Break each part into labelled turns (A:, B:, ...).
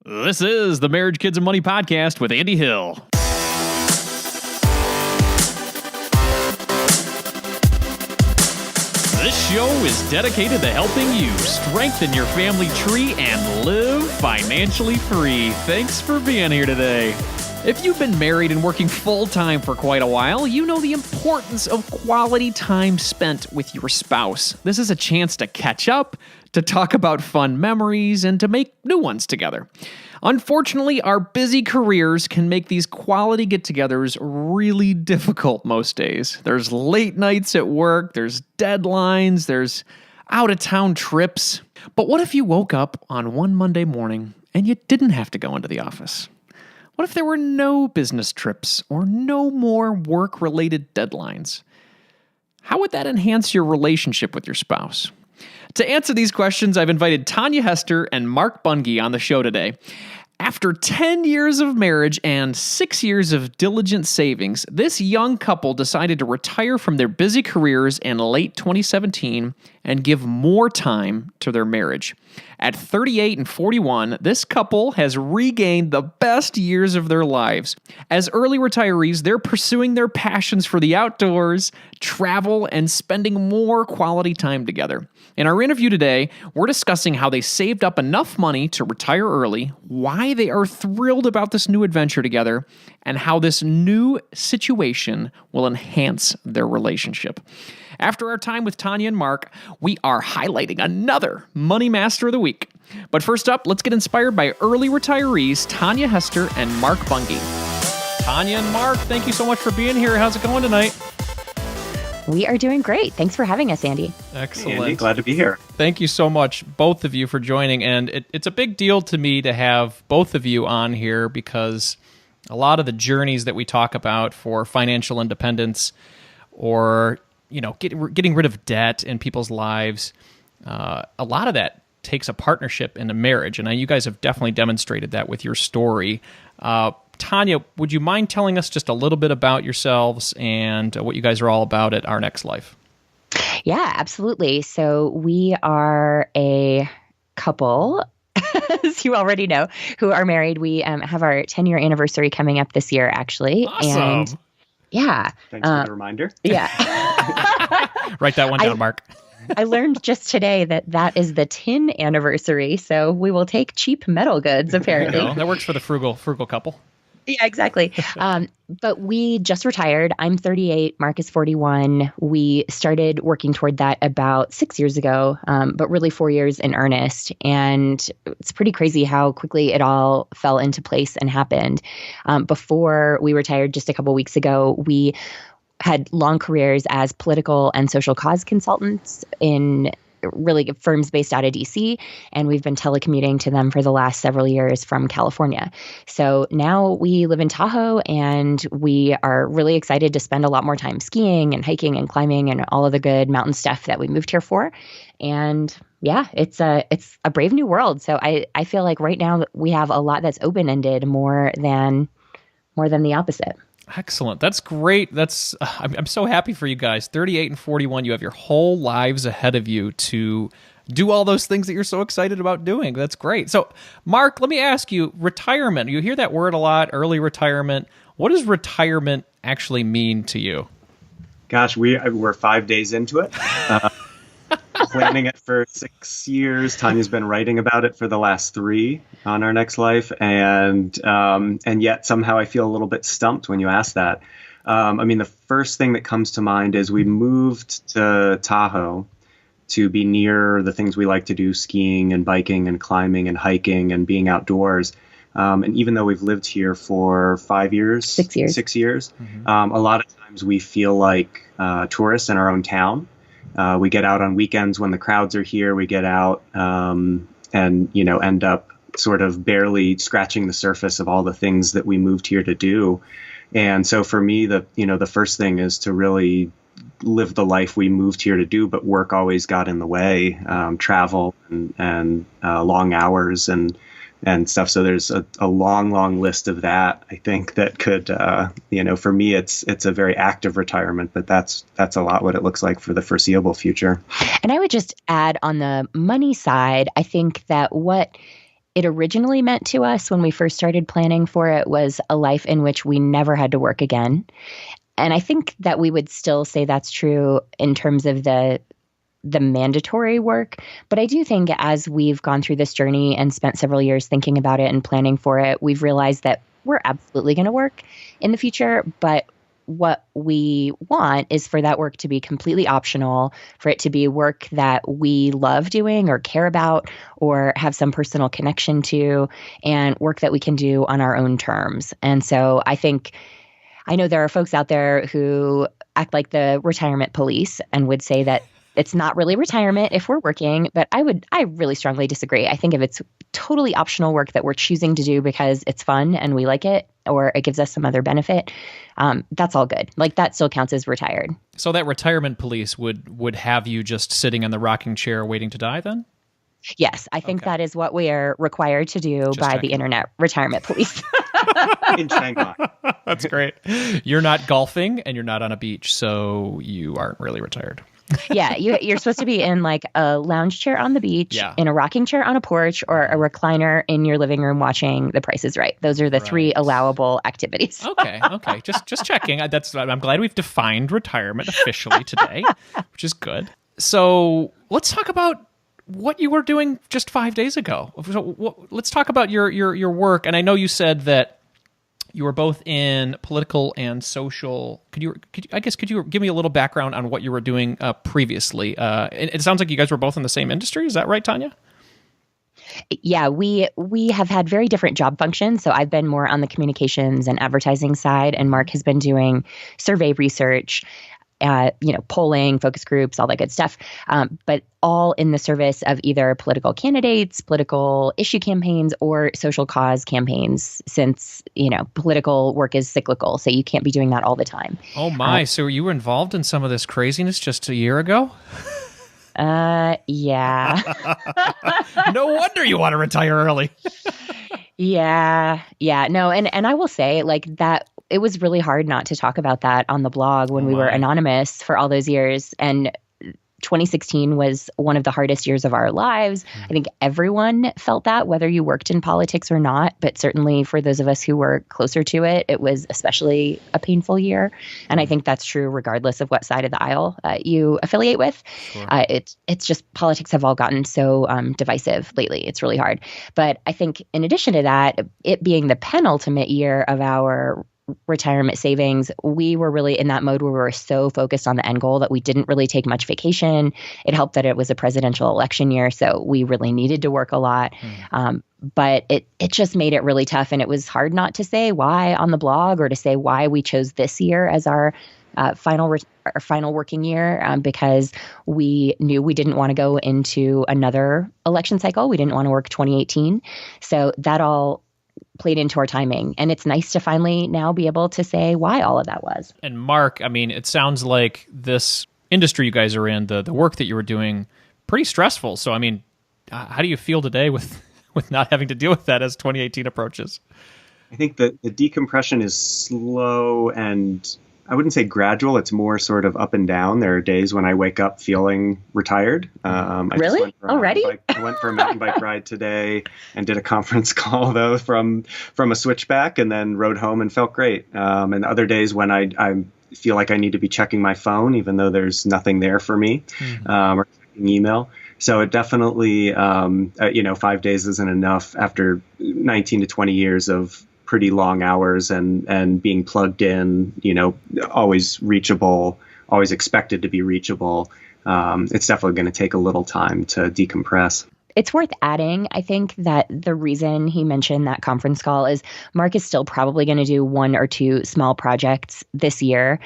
A: This is the Marriage, Kids, and Money podcast with Andy Hill. This show is dedicated to helping you strengthen your family tree and live financially free. Thanks for being here today. If you've been married and working full-time for quite a while, you know the importance of quality time spent with your spouse. This is a chance to catch up, to talk about fun memories, and to make new ones together. Unfortunately, our busy careers can make these quality get-togethers really difficult most days. There's late nights at work, there's deadlines, there's out-of-town trips. But what if you woke up on one Monday morning and you didn't have to go into the office? What if there were no business trips or no more work-related deadlines? How would that enhance your relationship with your spouse? To answer these questions, I've invited Tanja Hester and Mark Bunge on the show today. After 10 years of marriage and 6 years of diligent savings, this young couple decided to retire from their busy careers in late 2017 and give more time to their marriage. At 38 and 41, this couple has regained the best years of their lives. As early retirees, they're pursuing their passions for the outdoors, travel, and spending more quality time together. In our interview today, we're discussing how they saved up enough money to retire early, why they are thrilled about this new adventure together, and how this new situation will enhance their relationship. After our time with Tanja and Mark, we are highlighting another Money Master of the Week. But first up, let's get inspired by early retirees Tanja Hester and Mark Bunge. Tanja and Mark, thank you so much for being here. How's it going tonight?
B: We are doing great. Thanks for having us, Andy.
A: Excellent.
C: Hey, Andy, glad to be here.
A: Thank you so much, both of you, for joining. And it's a big deal to me to have both of you on here because a lot of the journeys that we talk about for financial independence or getting rid of debt in people's lives, a lot of that takes a partnership in a marriage. And you guys have definitely demonstrated that with your story. Tanja, would you mind telling us just a little bit about yourselves and what you guys are all about at Our Next Life?
B: Yeah, absolutely. So we are a couple, as you already know, who are married. We have our 10-year anniversary coming up this year, actually.
A: Awesome.
B: And yeah.
C: Thanks for the reminder.
B: Yeah.
A: Write that one down, Mark.
B: I learned just today that is the tin anniversary, so we will take cheap metal goods, apparently.
A: That works for the frugal couple.
B: Yeah, exactly. But we just retired. I'm 38. Mark is 41. We started working toward that about 6 years ago, but really 4 years in earnest. And it's pretty crazy how quickly it all fell into place and happened. Before we retired just a couple weeks ago, we had long careers as political and social cause consultants in really firms based out of DC, and we've been telecommuting to them for the last several years from California. So now we live in Tahoe, and we are really excited to spend a lot more time skiing and hiking and climbing and all of the good mountain stuff that we moved here for. And yeah, it's a brave new world. So I feel like right now we have a lot that's open-ended more than the opposite.
A: Excellent. That's great. I'm so happy for you guys. 38 and 41, you have your whole lives ahead of you to do all those things that you're so excited about doing. That's great. So, Mark, let me ask you, retirement. You hear that word a lot, early retirement. What does retirement actually mean to you?
C: Gosh, we're 5 days into it. Planning it for 6 years. Tanja's been writing about it for the last 3 on Our Next Life, and yet somehow I feel a little bit stumped when you ask that. The first thing that comes to mind is we moved to Tahoe to be near the things we like to do: skiing and biking and climbing and hiking and being outdoors. And even though we've lived here for 5 years,
B: 6 years,
C: mm-hmm. A lot of times we feel like tourists in our own town. We get out on weekends when the crowds are here. We get out and end up sort of barely scratching the surface of all the things that we moved here to do. And so for me, the first thing is to really live the life we moved here to do, but work always got in the way, travel and long hours and stuff. So there's a long list of that. I think that could, for me, it's a very active retirement, but that's a lot what it looks like for the foreseeable future.
B: And I would just add on the money side, I think that what it originally meant to us when we first started planning for it was a life in which we never had to work again. And I think that we would still say that's true in terms of the mandatory work. But I do think as we've gone through this journey and spent several years thinking about it and planning for it, we've realized that we're absolutely going to work in the future. But what we want is for that work to be completely optional, for it to be work that we love doing or care about or have some personal connection to, and work that we can do on our own terms. And so I know there are folks out there who act like the retirement police and would say that it's not really retirement if we're working, but I really strongly disagree. I think if it's totally optional work that we're choosing to do because it's fun and we like it, or it gives us some other benefit, that's all good. Like that still counts as retired.
A: So that retirement police would have you just sitting in the rocking chair waiting to die then?
B: Yes, I think that is what we are required to do by the Internet Retirement Police.
C: In Shanghai.
A: That's great. You're not golfing and you're not on a beach, so you aren't really retired.
B: Yeah, you're supposed to be in like a lounge chair on the beach, in a rocking chair on a porch, or a recliner in your living room watching The Price is Right. Those are the three allowable activities.
A: Okay. Just checking. I'm glad we've defined retirement officially today, which is good. So let's talk about what you were doing just 5 days ago. So let's talk about your work. And I know you said that you were both in political and social. Could you give me a little background on what you were doing previously? It sounds like you guys were both in the same industry. Is that right, Tanja?
B: Yeah, we have had very different job functions. So I've been more on the communications and advertising side, and Mark has been doing survey research, polling, focus groups, all that good stuff. But all in the service of either political candidates, political issue campaigns, or social cause campaigns, since, political work is cyclical. So you can't be doing that all the time.
A: Oh my. So you were involved in some of this craziness just a year ago?
B: Yeah.
A: No wonder you want to retire early.
B: Yeah. No, and I will say like that, it was really hard not to talk about that on the blog when we were anonymous for all those years. And 2016 was one of the hardest years of our lives. I think everyone felt that, whether you worked in politics or not. But certainly for those of us who were closer to it, it was especially a painful year. And I think that's true regardless of what side of the aisle you affiliate with. Sure. It's just politics have all gotten so divisive lately. It's really hard. But I think in addition to that, it being the penultimate year of our retirement savings, we were really in that mode where we were so focused on the end goal that we didn't really take much vacation. It helped that it was a presidential election year, so we really needed to work a lot. But it just made it really tough, and it was hard not to say why on the blog or to say why we chose this year as our final working year, because we knew we didn't want to go into another election cycle. We didn't want to work 2018. So that all played into our timing. And it's nice to finally now be able to say why all of that was.
A: And Mark, I mean, it sounds like this industry you guys are in, the work that you were doing, pretty stressful. So, I mean, how do you feel today with not having to deal with that as 2018 approaches?
C: I think that the decompression is slow and I wouldn't say gradual. It's more sort of up and down. There are days when I wake up feeling retired.
B: Really? Already?
C: I went for a mountain bike ride today and did a conference call, though, from a switchback, and then rode home and felt great. And other days when I feel like I need to be checking my phone, even though there's nothing there for me, or checking email. So it definitely, 5 days isn't enough after 19 to 20 years of pretty long hours and being plugged in, always reachable, always expected to be reachable. It's definitely going to take a little time to decompress.
B: It's worth adding, I think, that the reason he mentioned that conference call is Mark is still probably going to do one or two small projects this year,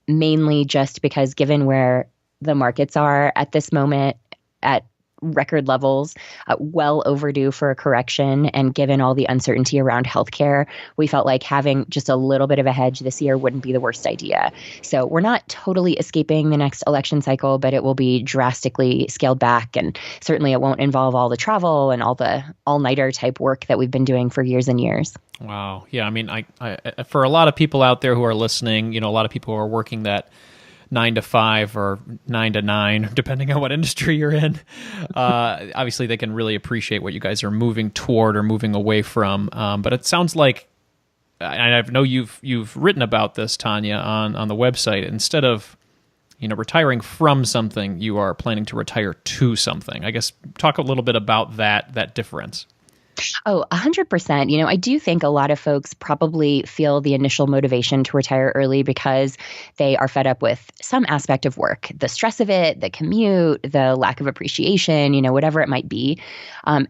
B: mainly just because given where the markets are at this moment at record levels, well overdue for a correction. And given all the uncertainty around healthcare, we felt like having just a little bit of a hedge this year wouldn't be the worst idea. So we're not totally escaping the next election cycle, but it will be drastically scaled back. And certainly it won't involve all the travel and all the all-nighter type work that we've been doing for years and years.
A: Wow. Yeah. I mean, I for a lot of people out there who are listening, a lot of people who are working that 9 to 5 or 9 to 9, depending on what industry you're in. Obviously, they can really appreciate what you guys are moving toward or moving away from. But it sounds like, and I know you've written about this, Tanja, on the website. Instead of retiring from something, you are planning to retire to something. I guess talk a little bit about that difference.
B: Oh, 100%. I do think a lot of folks probably feel the initial motivation to retire early because they are fed up with some aspect of work, the stress of it, the commute, the lack of appreciation, whatever it might be. And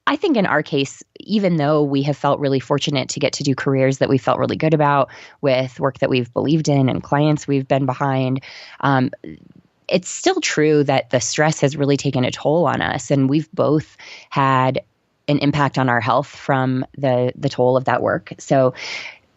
B: I think in our case, even though we have felt really fortunate to get to do careers that we felt really good about with work that we've believed in and clients we've been behind, it's still true that the stress has really taken a toll on us. And we've both had an impact on our health from the toll of that work. So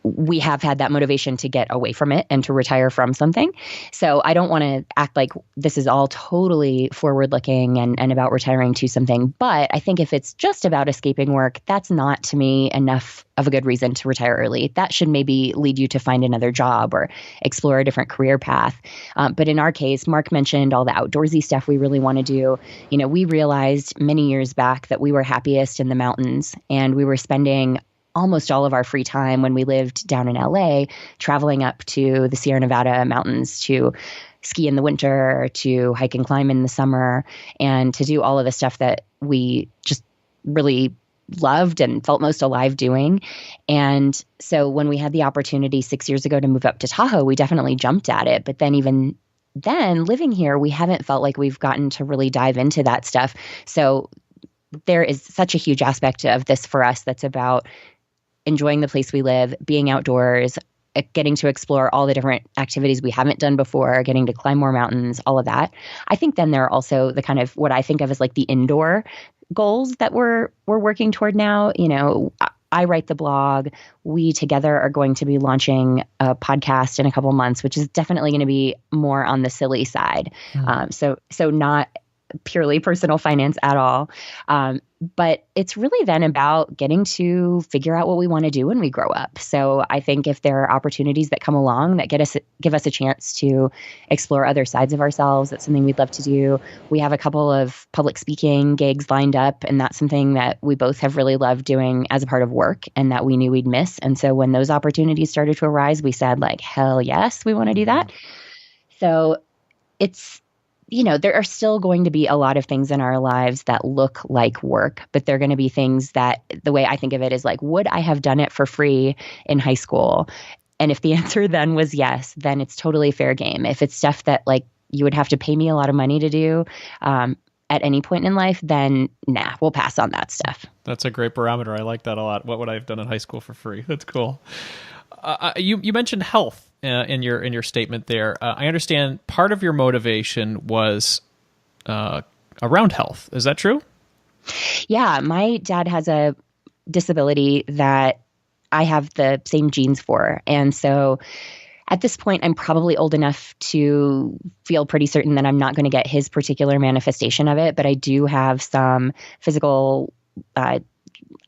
B: we have had that motivation to get away from it and to retire from something. So I don't want to act like this is all totally forward-looking and about retiring to something. But I think if it's just about escaping work, that's not, to me, enough of a good reason to retire early. That should maybe lead you to find another job or explore a different career path. But in our case, Mark mentioned all the outdoorsy stuff we really want to do. We realized many years back that we were happiest in the mountains, and we were spending almost all of our free time when we lived down in LA, traveling up to the Sierra Nevada mountains to ski in the winter, to hike and climb in the summer, and to do all of the stuff that we just really loved and felt most alive doing. And so when we had the opportunity 6 years ago to move up to Tahoe, we definitely jumped at it. But then even then, living here, we haven't felt like we've gotten to really dive into that stuff. So there is such a huge aspect of this for us that's about enjoying the place we live, being outdoors, getting to explore all the different activities we haven't done before, getting to climb more mountains, all of that. I think then there are also the kind of what I think of as like the indoor goals that we're working toward now. I write the blog. We together are going to be launching a podcast in a couple months, which is definitely going to be more on the silly side. So not purely personal finance at all. But it's really then about getting to figure out what we want to do when we grow up. So I think if there are opportunities that come along that give us a chance to explore other sides of ourselves, that's something we'd love to do. We have a couple of public speaking gigs lined up, and that's something that we both have really loved doing as a part of work and that we knew we'd miss. And so when those opportunities started to arise, we said hell yes, we want to do that. So it's, there are still going to be a lot of things in our lives that look like work, but they're going to be things that the way I think of it is would I have done it for free in high school? And if the answer then was yes, then it's totally fair game. If it's stuff that you would have to pay me a lot of money to do at any point in life, then we'll pass on that stuff.
A: That's a great barometer. I like that a lot. What would I have done in high school for free? That's cool. You mentioned health in your statement there. I understand part of your motivation was around health. Is that true?
B: Yeah, my dad has a disability that I have the same genes for. And so at this point, I'm probably old enough to feel pretty certain that I'm not going to get his particular manifestation of it. But I do have some physical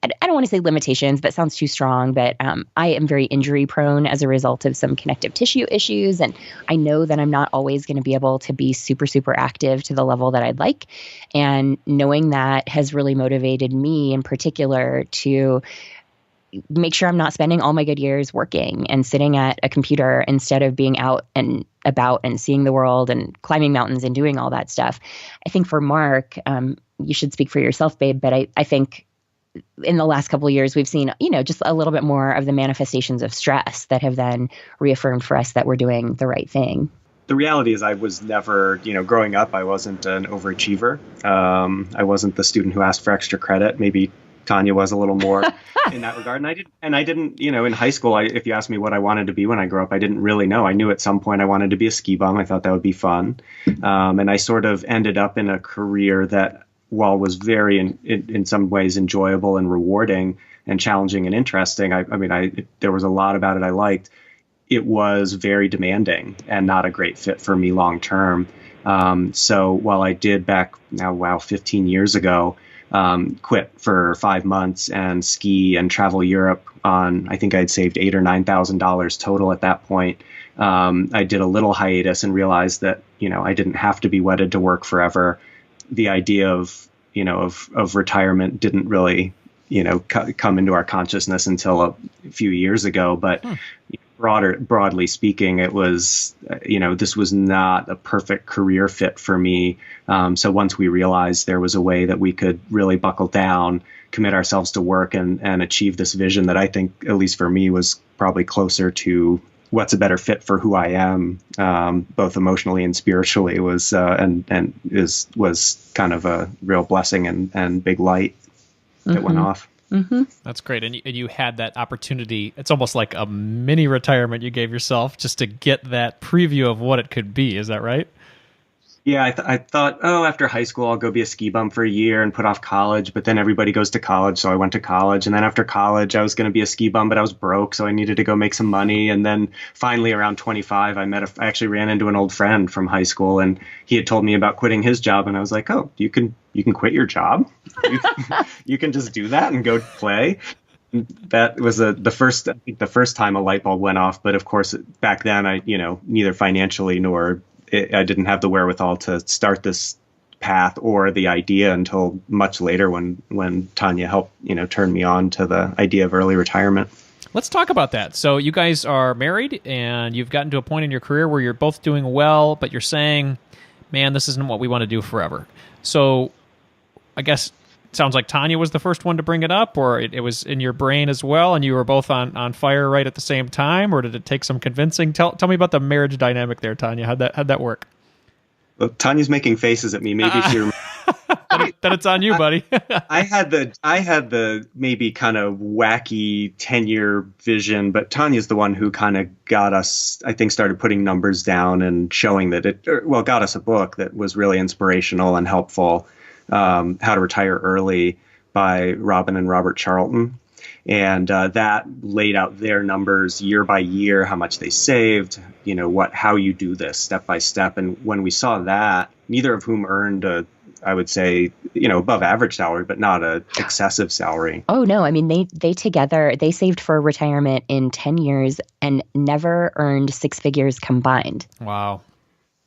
B: I don't want to say limitations, that sounds too strong, but I am very injury prone as a result of some connective tissue issues. And I know that I'm not always going to be able to be super, super active to the level that I'd like. And knowing that has really motivated me in particular to make sure I'm not spending all my good years working and sitting at a computer instead of being out and about and seeing the world and climbing mountains and doing all that stuff. I think for Mark, you should speak for yourself, babe, but I think in the last couple of years, we've seen, just a little bit more of the manifestations of stress that have then reaffirmed for us that we're doing the right thing.
C: The reality is I was never, growing up, I wasn't an overachiever. I wasn't the student who asked for extra credit. Maybe Tanja was a little more in that regard. And I didn't, in high school, if you asked me what I wanted to be when I grew up, I didn't really know. I knew at some point I wanted to be a ski bum. I thought that would be fun. And I sort of ended up in a career that, while was very in some ways enjoyable and rewarding and challenging and interesting, there was a lot about it I liked. It was very demanding and not a great fit for me long term. So while I did back now, 15 years ago, quit for 5 months and ski and travel Europe on, I think I'd saved $8,000 or $9,000 total at that point. I did a little hiatus and realized that, I didn't have to be wedded to work forever. The idea of retirement didn't really, come into our consciousness until a few years ago. But broadly speaking, it was, this was not a perfect career fit for me. So once we realized there was a way that we could really buckle down, commit ourselves to work and achieve this vision that I think, at least for me, was probably closer to what's a better fit for who I am, both emotionally and spiritually, was kind of a real blessing and big light that went off.
B: Mm-hmm.
A: That's great. And you had that opportunity. It's almost like a mini retirement you gave yourself just to get that preview of what it could be. Is that right?
C: Yeah, I thought, after high school, I'll go be a ski bum for a year and put off college. But then everybody goes to college, so I went to college. And then after college, I was going to be a ski bum, but I was broke, so I needed to go make some money. And then finally, around 25, I actually ran into an old friend from high school, and he had told me about quitting his job. And I was like, oh, you can quit your job? You can just do that and go play? That was the first time a light bulb went off. But of course, back then, I neither financially nor I didn't have the wherewithal to start this path or the idea until much later when Tanja helped, turn me on to the idea of early retirement.
A: Let's talk about that. So you guys are married and you've gotten to a point in your career where you're both doing well, but you're saying, man, this isn't what we want to do forever. So I guess it sounds like Tanja was the first one to bring it up, or it was in your brain as well, and you were both on fire right at the same time, or did it take some convincing? Tell me about the marriage dynamic there, Tanja. How'd that work?
C: Well, Tanya's making faces at me. Maybe she
A: then it's on you, buddy.
C: I had the maybe kind of wacky 10-year vision, but Tanya's the one who kind of got us, I think, started putting numbers down and showing that got us a book that was really inspirational and helpful. How to Retire Early by Robin and Robert Charlton. And that laid out their numbers year by year, how much they saved, how you do this step by step. And when we saw that, neither of whom earned I would say, above average salary, but not a excessive salary.
B: Oh, no. I mean, they together, they saved for retirement in 10 years and never earned six figures combined.
A: Wow.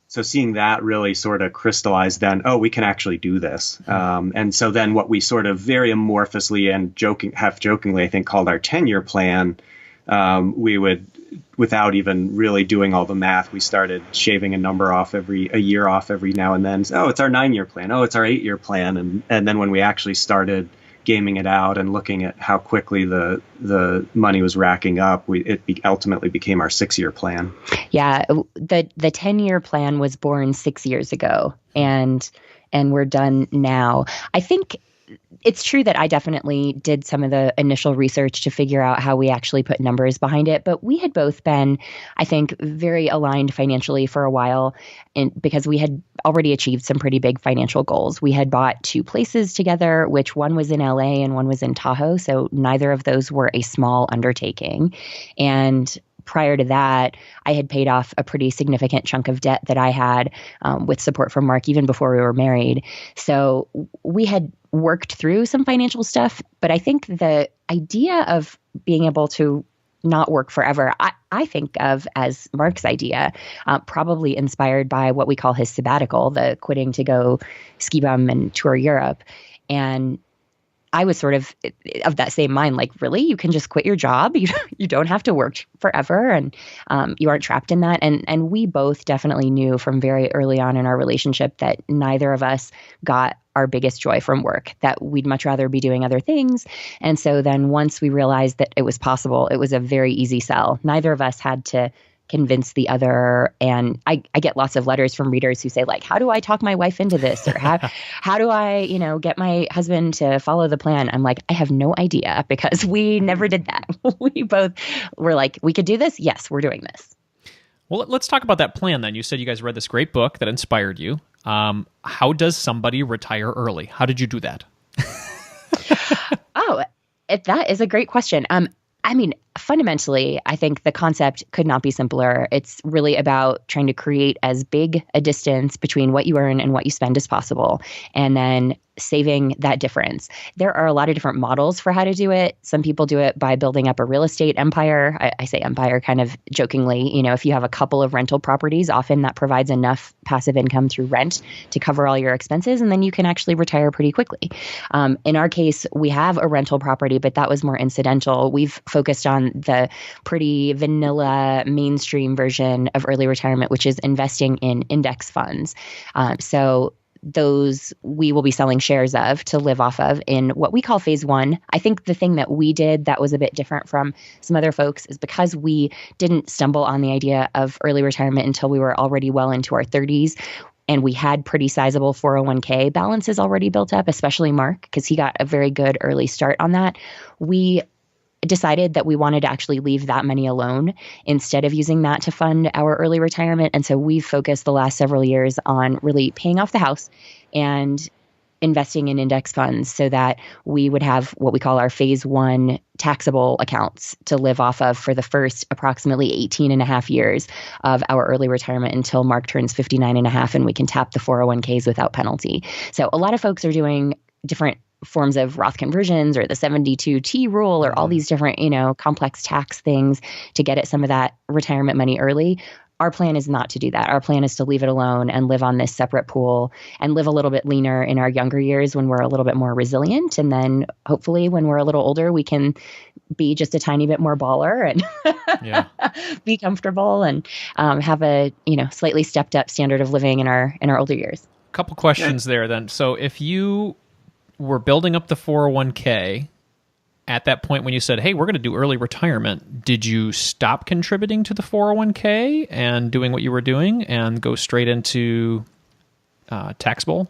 C: So seeing that really sort of crystallized then, we can actually do this. And so then what we sort of very amorphously and half jokingly, I think, called our 10-year plan, we would, without even really doing all the math, we started shaving a number off a year off every now and then. It's our 9-year plan. It's our 8-year plan. And then when we actually started gaming it out and looking at how quickly the money was racking up, it ultimately became our 6-year plan.
B: Yeah, the 10-year plan was born 6 years ago, and we're done now. I think it's true that I definitely did some of the initial research to figure out how we actually put numbers behind it, but we had both been, I think, very aligned financially for a while, because we had already achieved some pretty big financial goals. We had bought 2 places together, which one was in LA and one was in Tahoe, so neither of those were a small undertaking. And prior to that, I had paid off a pretty significant chunk of debt that I had with support from Mark even before we were married. So we had worked through some financial stuff, but I think the idea of being able to not work forever, I think of as Mark's idea, probably inspired by what we call his sabbatical, the quitting to go ski bum and tour Europe. And I was sort of that same mind, like, really? You can just quit your job? You don't have to work forever, and you aren't trapped in that. And we both definitely knew from very early on in our relationship that neither of us got our biggest joy from work, that we'd much rather be doing other things. And so then once we realized that it was possible, it was a very easy sell. Neither of us had to convince the other. And I get lots of letters from readers who say, like, how do I talk my wife into this? Or how do I, get my husband to follow the plan? I'm like, I have no idea, because we never did that. We both were like, we could do this. Yes, we're doing this.
A: Well, let's talk about that plan then. You said you guys read this great book that inspired you. How does somebody retire early? How did you do that?
B: That is a great question. I mean, fundamentally, I think the concept could not be simpler. It's really about trying to create as big a distance between what you earn and what you spend as possible, and then saving that difference. There are a lot of different models for how to do it. Some people do it by building up a real estate empire. I say empire kind of jokingly. If you have a couple of rental properties, often that provides enough passive income through rent to cover all your expenses, and then you can actually retire pretty quickly. In our case, we have a rental property, but that was more incidental. We've focused on the pretty vanilla mainstream version of early retirement, which is investing in index funds. So those we will be selling shares of to live off of in what we call phase one. I think the thing that we did that was a bit different from some other folks is because we didn't stumble on the idea of early retirement until we were already well into our 30s. And we had pretty sizable 401k balances already built up, especially Mark, because he got a very good early start on that. We decided that we wanted to actually leave that money alone instead of using that to fund our early retirement. And so we've focused the last several years on really paying off the house and investing in index funds so that we would have what we call our phase one taxable accounts to live off of for the first approximately 18 and a half years of our early retirement until Mark turns 59 and a half and we can tap the 401ks without penalty. So a lot of folks are doing different forms of Roth conversions or the 72T rule or all these different, complex tax things to get at some of that retirement money early. Our plan is not to do that. Our plan is to leave it alone and live on this separate pool and live a little bit leaner in our younger years when we're a little bit more resilient. And then hopefully when we're a little older, we can be just a tiny bit more baller and be comfortable and have a, slightly stepped up standard of living in our older years.
A: Couple questions there then. So if you were building up the 401k at that point when you said, hey, we're going to do early retirement, did you stop contributing to the 401k and doing what you were doing and go straight into taxable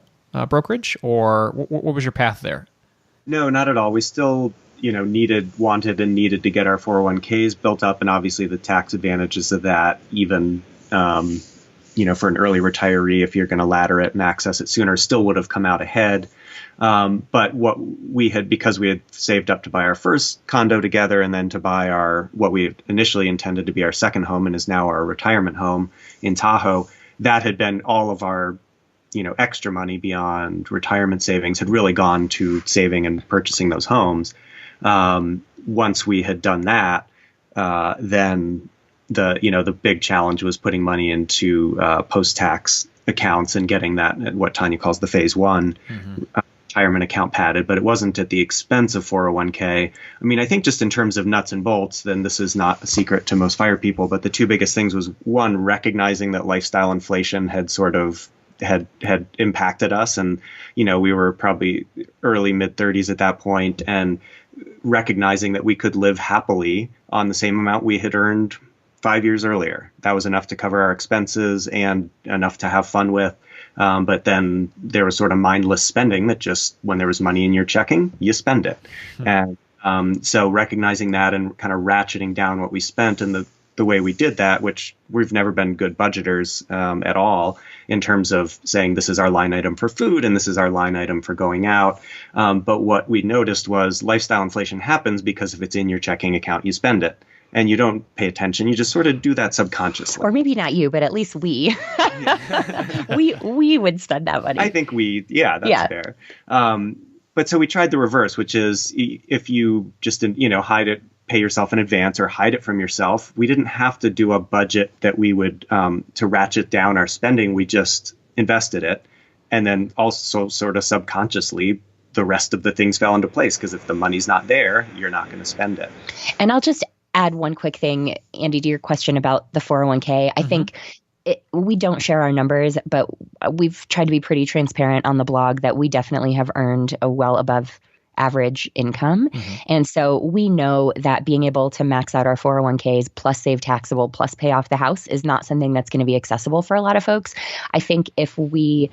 A: brokerage? Or what was your path there?
C: No, not at all. We still, wanted and needed to get our 401ks built up. And obviously the tax advantages of that, even, for an early retiree, if you're going to ladder it and access it sooner, still would have come out ahead. But what we had, because we had saved up to buy our first condo together and then to buy what we initially intended to be our second home and is now our retirement home in Tahoe, that had been all of our, extra money beyond retirement savings had really gone to saving and purchasing those homes. Once we had done that, then the big challenge was putting money into post-tax accounts and getting that, what Tanya calls the phase one retirement account padded, but it wasn't at the expense of 401k. I mean, I think just in terms of nuts and bolts, then this is not a secret to most fire people, but the two biggest things was one, recognizing that lifestyle inflation had sort of had impacted us. And, we were probably early mid 30s at that point, and recognizing that we could live happily on the same amount we had earned 5 years earlier. That was enough to cover our expenses and enough to have fun with. But then there was sort of mindless spending that just when there was money in your checking, you spend it. And so recognizing that and kind of ratcheting down what we spent and the way we did that, which we've never been good budgeters at all in terms of saying this is our line item for food and this is our line item for going out. But what we noticed was lifestyle inflation happens because if it's in your checking account, you spend it. And you don't pay attention. You just sort of do that subconsciously.
B: Or maybe not you, but at least we. we would spend that money.
C: I think that's fair. But so we tried the reverse, which is if you just, hide it, pay yourself in advance or hide it from yourself. We didn't have to do a budget that we would, to ratchet down our spending. We just invested it. And then also sort of subconsciously, the rest of the things fell into place because if the money's not there, you're not going to spend it.
B: And I'll just add one quick thing, Andy, to your question about the 401k. I think we don't share our numbers, but we've tried to be pretty transparent on the blog that we definitely have earned a well above average income. And so we know that being able to max out our 401ks plus save taxable plus pay off the house is not something that's going to be accessible for a lot of folks. I think if we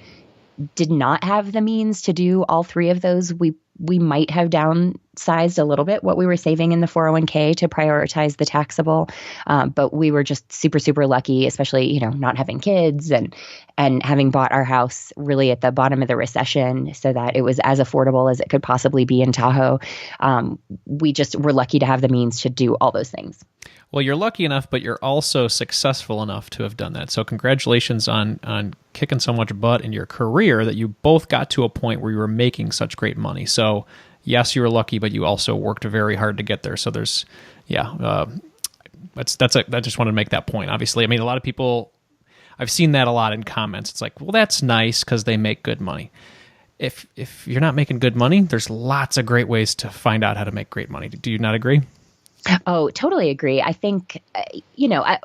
B: did not have the means to do all three of those, we we might have downsized a little bit what we were saving in the 401k to prioritize the taxable. But we were just super, super lucky, especially, not having kids and having bought our house really at the bottom of the recession so that it was as affordable as it could possibly be in Tahoe. We just were lucky to have the means to do all those things.
A: Well, you're lucky enough, but you're also successful enough to have done that. So congratulations on kicking so much butt in your career that you both got to a point where you were making such great money. So yes, you were lucky, but you also worked very hard to get there. So there's, I just wanted to make that point. Obviously, I mean, a lot of people, I've seen that a lot in comments. It's like, well, that's nice because they make good money. If you're not making good money, there's lots of great ways to find out how to make great money. Do you not agree?
B: Oh, totally agree. I think,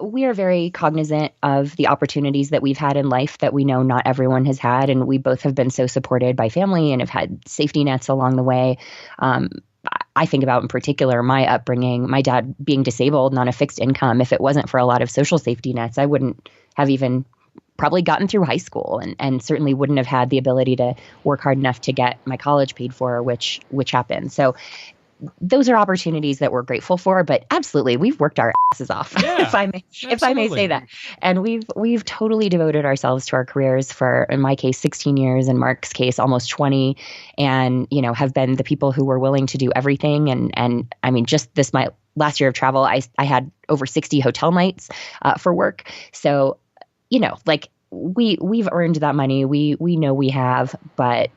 B: we are very cognizant of the opportunities that we've had in life that we know not everyone has had. And we both have been so supported by family and have had safety nets along the way. I think about in particular my upbringing, my dad being disabled and on a fixed income. If it wasn't for a lot of social safety nets, I wouldn't have even probably gotten through high school and certainly wouldn't have had the ability to work hard enough to get my college paid for, which happened. So those are opportunities that we're grateful for, but absolutely, we've worked our asses off,
A: yeah,
B: if I may say that. And we've totally devoted ourselves to our careers for, in my case, 16 years, in Mark's case, almost 20, and, have been the people who were willing to do everything. And I mean, just my last year of travel, I had over 60 hotel nights for work. So, we've earned that money. We know we have, but,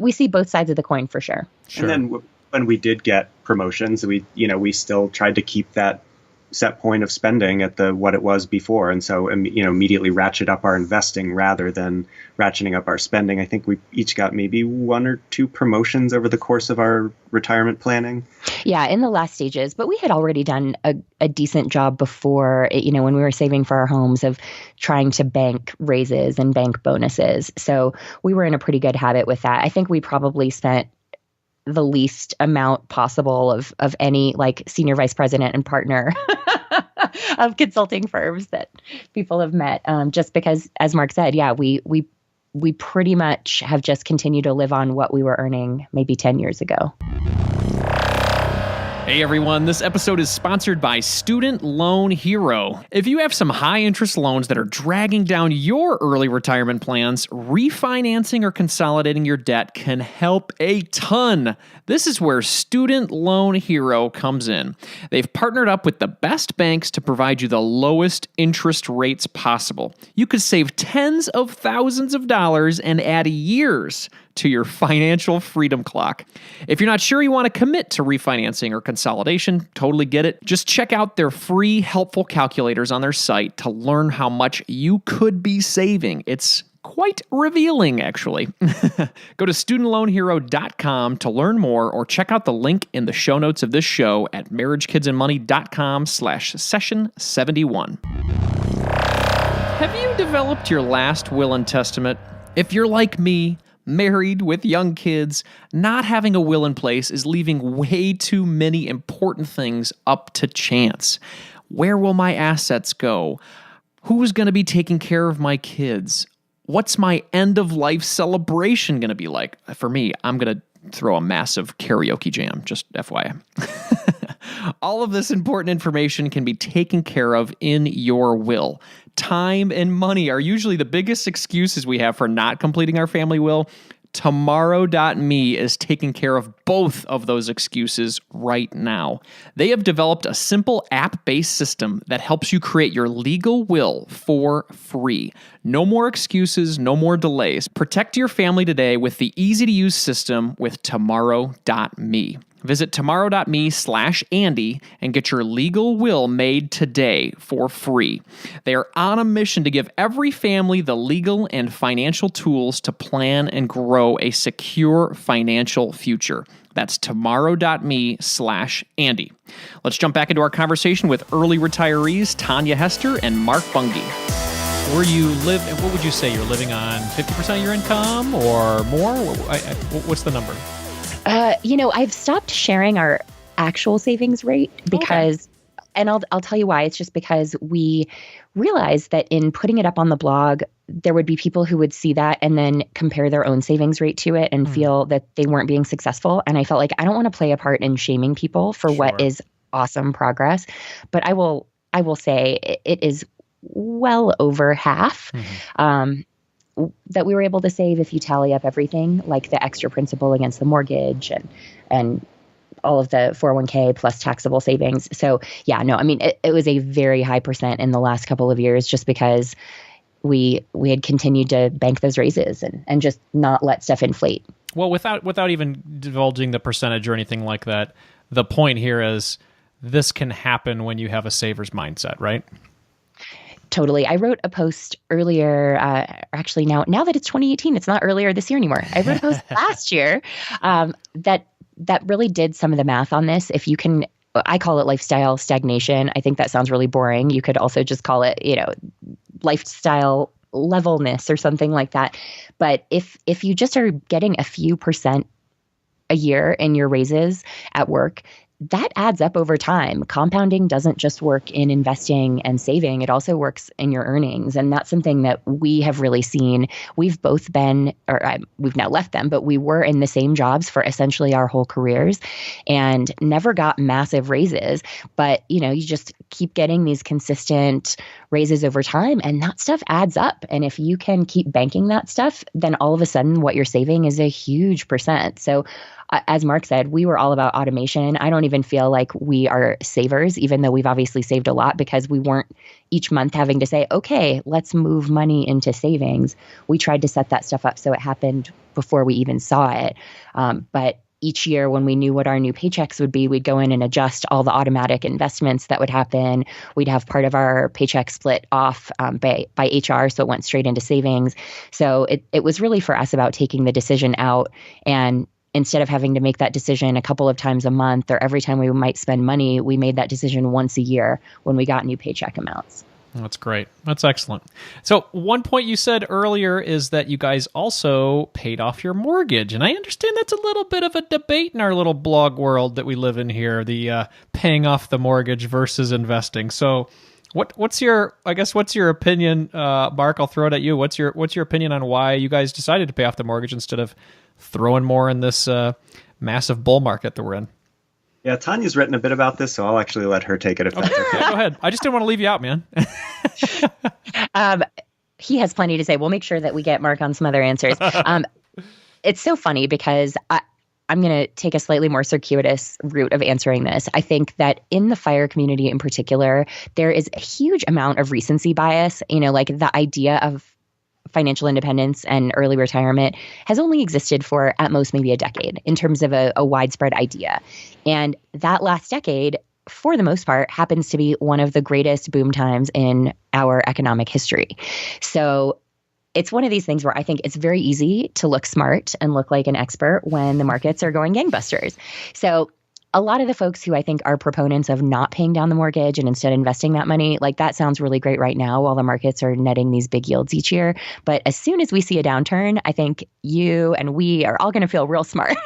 B: we see both sides of the coin for sure.
C: And then when we did get promotions, we still tried to keep that set point of spending at what it was before. And so, immediately ratchet up our investing rather than ratcheting up our spending. I think we each got maybe 1 or 2 promotions over the course of our retirement planning.
B: Yeah, in the last stages, but we had already done a decent job before, when we were saving for our homes, of trying to bank raises and bank bonuses. So we were in a pretty good habit with that. I think we probably spent the least amount possible of any senior vice president and partner of consulting firms that people have met. Just because, as Mark said, we pretty much have just continued to live on what we were earning maybe 10 years ago.
A: Hey everyone, this episode is sponsored by Student Loan Hero. If you have some high interest loans that are dragging down your early retirement plans, refinancing or consolidating your debt can help a ton. This is where Student Loan Hero comes in. They've partnered up with the best banks to provide you the lowest interest rates possible. You could save tens of thousands of dollars and add years to your financial freedom clock. If you're not sure you want to commit to refinancing or consolidation, totally get it. Just check out their free helpful calculators on their site to learn how much you could be saving. It's quite revealing, actually. Go to studentloanhero.com to learn more, or check out the link in the show notes of this show at marriagekidsandmoney.com/session71. Have you developed your last will and testament? If you're like me, married with young kids, not having a will in place is leaving way too many important things up to chance. Where will my assets go? Who's going to be taking care of my kids? What's my end-of-life celebration going to be like? For me, I'm going to throw a massive karaoke jam, just FYI. All of this important information can be taken care of in your will. Time and money are usually the biggest excuses we have for not completing our family will. Tomorrow.me is taking care of both of those excuses right now. They have developed a simple app-based system that helps you create your legal will for free. No more excuses, no more delays. Protect your family today with the easy-to-use system with Tomorrow.me. Visit tomorrow.me/Andy and get your legal will made today for free. They are on a mission to give every family the legal and financial tools to plan and grow a secure financial future. That's tomorrow.me/Andy. Let's jump back into our conversation with early retirees Tanja Hester and Mark Bunge. Where you live, what would you say? You're living on 50% of your income or more? What's the number?
B: I've stopped sharing our actual savings rate because and I'll tell you why. It's just because we realized that in putting it up on the blog, there would be people who would see that and then compare their own savings rate to it and feel that they weren't being successful. And I felt like I don't want to play a part in shaming people for what is awesome progress. But I will say it is well over half that we were able to save if you tally up everything, like the extra principal against the mortgage and all of the 401k plus taxable savings. So yeah, no, I mean, it was a very high percent in the last couple of years just because we had continued to bank those raises and just not let stuff inflate.
A: Well, without even divulging the percentage or anything like that, the point here is this can happen when you have a saver's mindset, right?
B: Totally. I wrote a post earlier, actually now that it's 2018, it's not earlier this year anymore. I wrote a post last year that really did some of the math on this. If you can, I call it lifestyle stagnation. I think that sounds really boring. You could also just call it, lifestyle levelness or something like that. But if you just are getting a few percent a year in your raises at work, that adds up over time. Compounding doesn't just work in investing and saving. It also works in your earnings. And that's something that we have really seen. We've both been, we've now left them, but we were in the same jobs for essentially our whole careers and never got massive raises. But, you just keep getting these consistent raises over time and that stuff adds up. And if you can keep banking that stuff, then all of a sudden what you're saving is a huge percent. So as Mark said, we were all about automation. I don't even feel like we are savers, even though we've obviously saved a lot because we weren't each month having to say, okay, let's move money into savings. We tried to set that stuff up so it happened before we even saw it. But each year when we knew what our new paychecks would be, we'd go in and adjust all the automatic investments that would happen. We'd have part of our paycheck split off by HR, so it went straight into savings. So it was really for us about taking the decision out, and instead of having to make that decision a couple of times a month or every time we might spend money, we made that decision once a year when we got new paycheck amounts.
A: That's great. That's excellent. So one point you said earlier is that you guys also paid off your mortgage. And I understand that's a little bit of a debate in our little blog world that we live in here, the paying off the mortgage versus investing. So what's your opinion, Mark? I'll throw it at you. What's your opinion on why you guys decided to pay off the mortgage instead of throwing more in this massive bull market that we're in?
C: Yeah, Tanya's written a bit about this, so I'll actually let her take it if that's okay.
A: Go ahead. I just didn't want to leave you out, man.
B: He has plenty to say. We'll make sure that we get Mark on some other answers. It's so funny because I'm going to take a slightly more circuitous route of answering this. I think that in the FIRE community in particular, there is a huge amount of recency bias. Like the idea of financial independence and early retirement has only existed for at most maybe a decade in terms of a widespread idea. And that last decade, for the most part, happens to be one of the greatest boom times in our economic history. So it's one of these things where I think it's very easy to look smart and look like an expert when the markets are going gangbusters. So a lot of the folks who I think are proponents of not paying down the mortgage and instead investing that money, like that sounds really great right now while the markets are netting these big yields each year. But as soon as we see a downturn, I think you and we are all going to feel real smart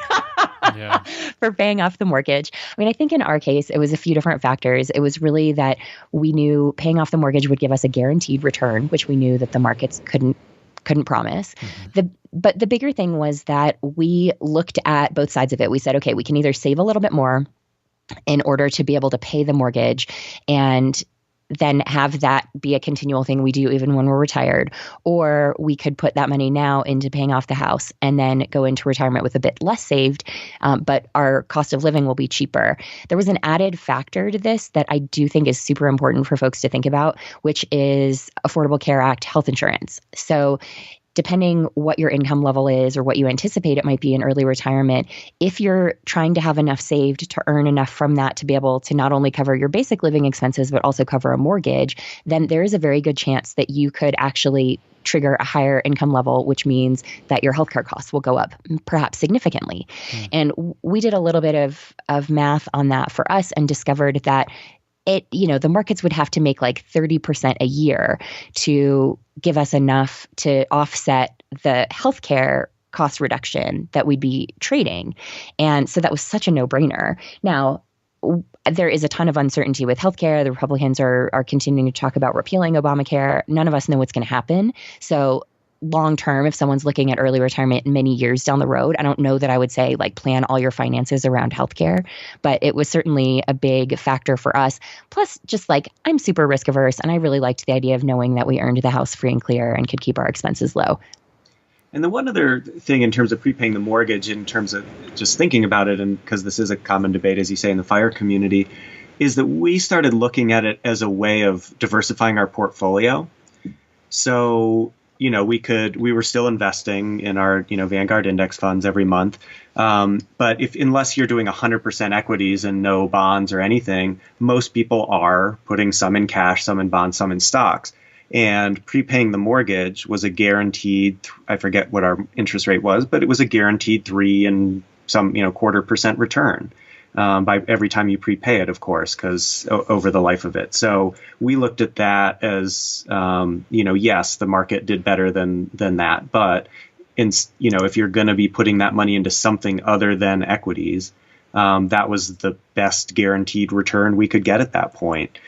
B: for paying off the mortgage. I mean, I think in our case, it was a few different factors. It was really that we knew paying off the mortgage would give us a guaranteed return, which we knew that the markets couldn't promise. But the bigger thing was that we looked at both sides of it. We said, okay, we can either save a little bit more in order to be able to pay the mortgage and then have that be a continual thing we do even when we're retired, or we could put that money now into paying off the house and then go into retirement with a bit less saved, but our cost of living will be cheaper. There was an added factor to this that I do think is super important for folks to think about, which is Affordable Care Act health insurance. So depending what your income level is or what you anticipate it might be in early retirement, if you're trying to have enough saved to earn enough from that to be able to not only cover your basic living expenses, but also cover a mortgage, then there is a very good chance that you could actually trigger a higher income level, which means that your healthcare costs will go up perhaps significantly. And we did a little bit of math on that for us and discovered that the markets would have to make like 30% a year to give us enough to offset the healthcare cost reduction that we'd be trading. And so that was such a no-brainer. Now, there is a ton of uncertainty with healthcare. The Republicans are continuing to talk about repealing Obamacare. None of us know what's going to happen. So long term, if someone's looking at early retirement many years down the road, I don't know that I would say like plan all your finances around healthcare, but it was certainly a big factor for us. Plus, just like I'm super risk averse, and I really liked the idea of knowing that we earned the house free and clear and could keep our expenses low.
C: And the one other thing in terms of prepaying the mortgage, in terms of just thinking about it, and because this is a common debate, as you say, in the FIRE community, is that we started looking at it as a way of diversifying our portfolio. So, we were still investing in our, Vanguard index funds every month. But unless you're doing 100% equities and no bonds or anything, most people are putting some in cash, some in bonds, some in stocks. And prepaying the mortgage was a guaranteed, I forget what our interest rate was, but it was a guaranteed 3 and some, 0.25% return. By every time you prepay it, of course, because over the life of it. So we looked at that as, yes, the market did better than that. But, if you're going to be putting that money into something other than equities, that was the best guaranteed return we could get at that point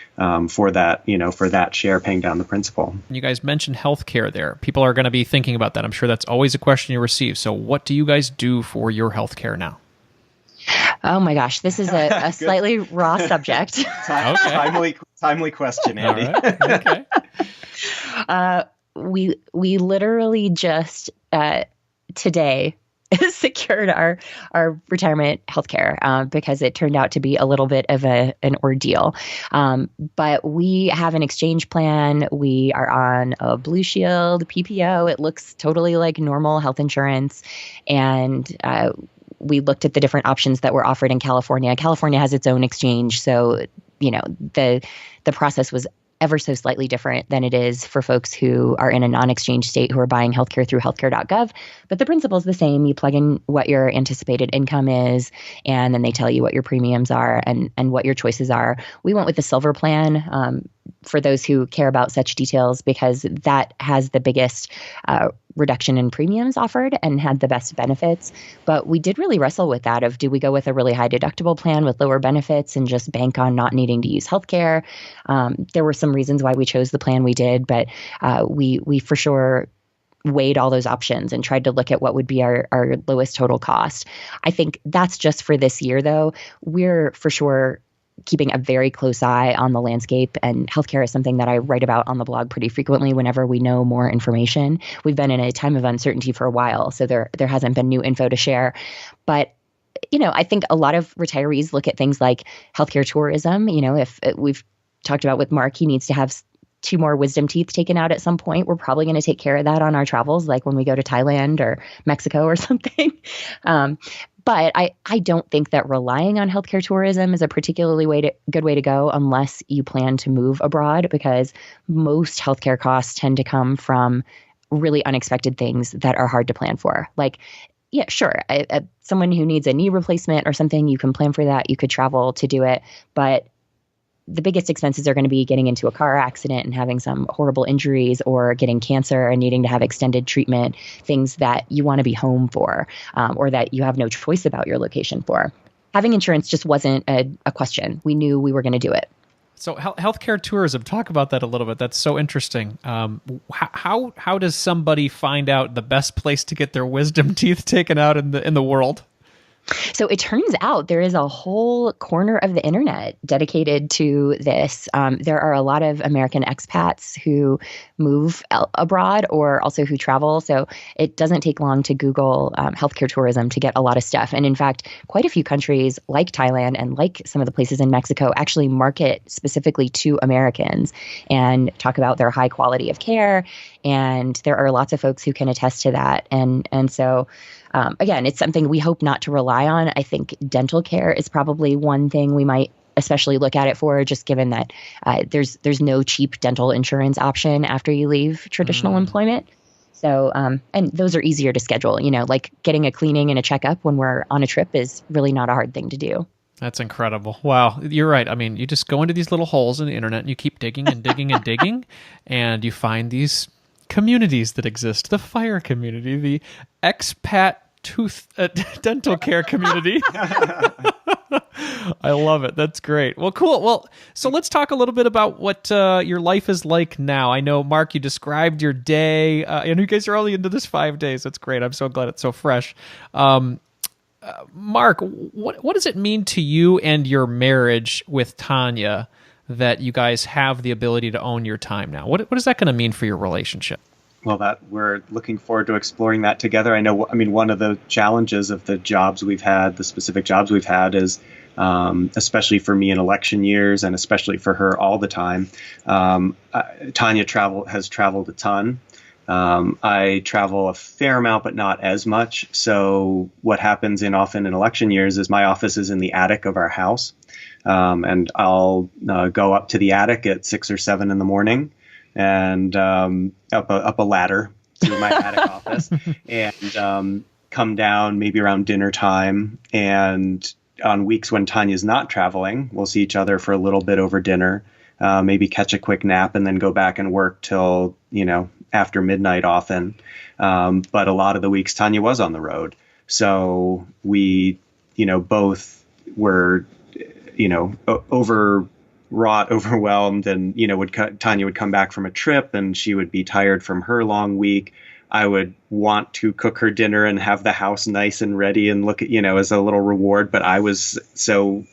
C: for that share paying down the principal.
A: You guys mentioned healthcare there. People are going to be thinking about that. I'm sure that's always a question you receive. So what do you guys do for your healthcare now?
B: Oh my gosh, this is a slightly raw subject.
C: Timely question, Andy.
A: All right. Okay.
B: We literally just today secured our retirement healthcare because it turned out to be a little bit of an ordeal. But we have an exchange plan. We are on a Blue Shield PPO. It looks totally like normal health insurance, and we looked at the different options that were offered in California. California has its own exchange, so the process was ever so slightly different than it is for folks who are in a non-exchange state who are buying healthcare through healthcare.gov. But the principle is the same. You plug in what your anticipated income is, and then they tell you what your premiums are and what your choices are. We went with the silver plan for those who care about such details because that has the biggest reduction in premiums offered and had the best benefits. But we did really wrestle with that of, do we go with a really high deductible plan with lower benefits and just bank on not needing to use healthcare? There were some reasons why we chose the plan we did, but we for sure weighed all those options and tried to look at what would be our lowest total cost. I think that's just for this year, though. We're for sure keeping a very close eye on the landscape, and healthcare is something that I write about on the blog pretty frequently whenever we know more information. We've been in a time of uncertainty for a while, so there hasn't been new info to share. But I think a lot of retirees look at things like healthcare tourism. If we've talked about with Mark, he needs to have 2 more wisdom teeth taken out at some point. We're probably going to take care of that on our travels, like when we go to Thailand or Mexico or something. But I don't think that relying on healthcare tourism is a particularly good way to go unless you plan to move abroad, because most healthcare costs tend to come from really unexpected things that are hard to plan for. Like, yeah, sure, someone who needs a knee replacement or something, you can plan for that. You could travel to do it. But the biggest expenses are going to be getting into a car accident and having some horrible injuries, or getting cancer and needing to have extended treatment, things that you want to be home for, or that you have no choice about your location for. Having insurance just wasn't a question. We knew we were going to do it.
A: So healthcare tourism, talk about that a little bit. That's so interesting. How does somebody find out the best place to get their wisdom teeth taken out in the world?
B: So it turns out there is a whole corner of the internet dedicated to this. There are a lot of American expats who move abroad or also who travel. So it doesn't take long to Google healthcare tourism to get a lot of stuff. And in fact, quite a few countries like Thailand and like some of the places in Mexico actually market specifically to Americans and talk about their high quality of care. And there are lots of folks who can attest to that. And so again, it's something we hope not to rely on. I think dental care is probably one thing we might especially look at it for, just given that there's no cheap dental insurance option after you leave traditional employment. So, and those are easier to schedule, like getting a cleaning and a checkup when we're on a trip is really not a hard thing to do.
A: That's incredible. Wow. You're right. I mean, you just go into these little holes in the internet and you keep digging and digging and digging, and you find these communities that exist. The FIRE community, the expat dental care community. I love it. That's great. Well, cool. Well, so let's talk a little bit about what your life is like now. I know, Mark, you described your day, and you guys are only into this 5 days. That's great. I'm so glad it's so fresh. Mark, what does it mean to you and your marriage with Tanja that you guys have the ability to own your time now? What is that going to mean for your relationship?
C: Well, that we're looking forward to exploring that together. I know, I mean, one of the challenges of the jobs we've had, the specific jobs we've had, is especially for me in election years, and especially for her all the time. Tanja has traveled a ton. I travel a fair amount, but not as much. So what happens often in election years is my office is in the attic of our house, and I'll go up to the attic at 6 or 7 in the morning, and up a ladder to my attic office, and come down maybe around dinner time. And on weeks when Tanya's not traveling, we'll see each other for a little bit over dinner, maybe catch a quick nap, and then go back and work till, after midnight often. But a lot of the weeks Tanja was on the road. So we, both were, overwrought, overwhelmed, and, Tanja would come back from a trip and she would be tired from her long week. I would want to cook her dinner and have the house nice and ready and look at, as a little reward. But I was so,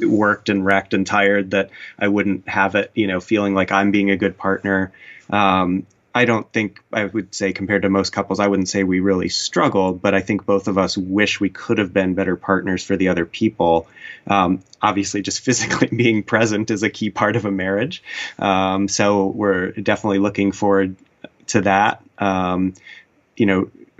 C: worked and wrecked and tired that I wouldn't have it, feeling like I'm being a good partner. I don't think, I would say, compared to most couples, I wouldn't say we really struggled, but I think both of us wish we could have been better partners for the other people. Obviously, just physically being present is a key part of a marriage. So we're definitely looking forward to that.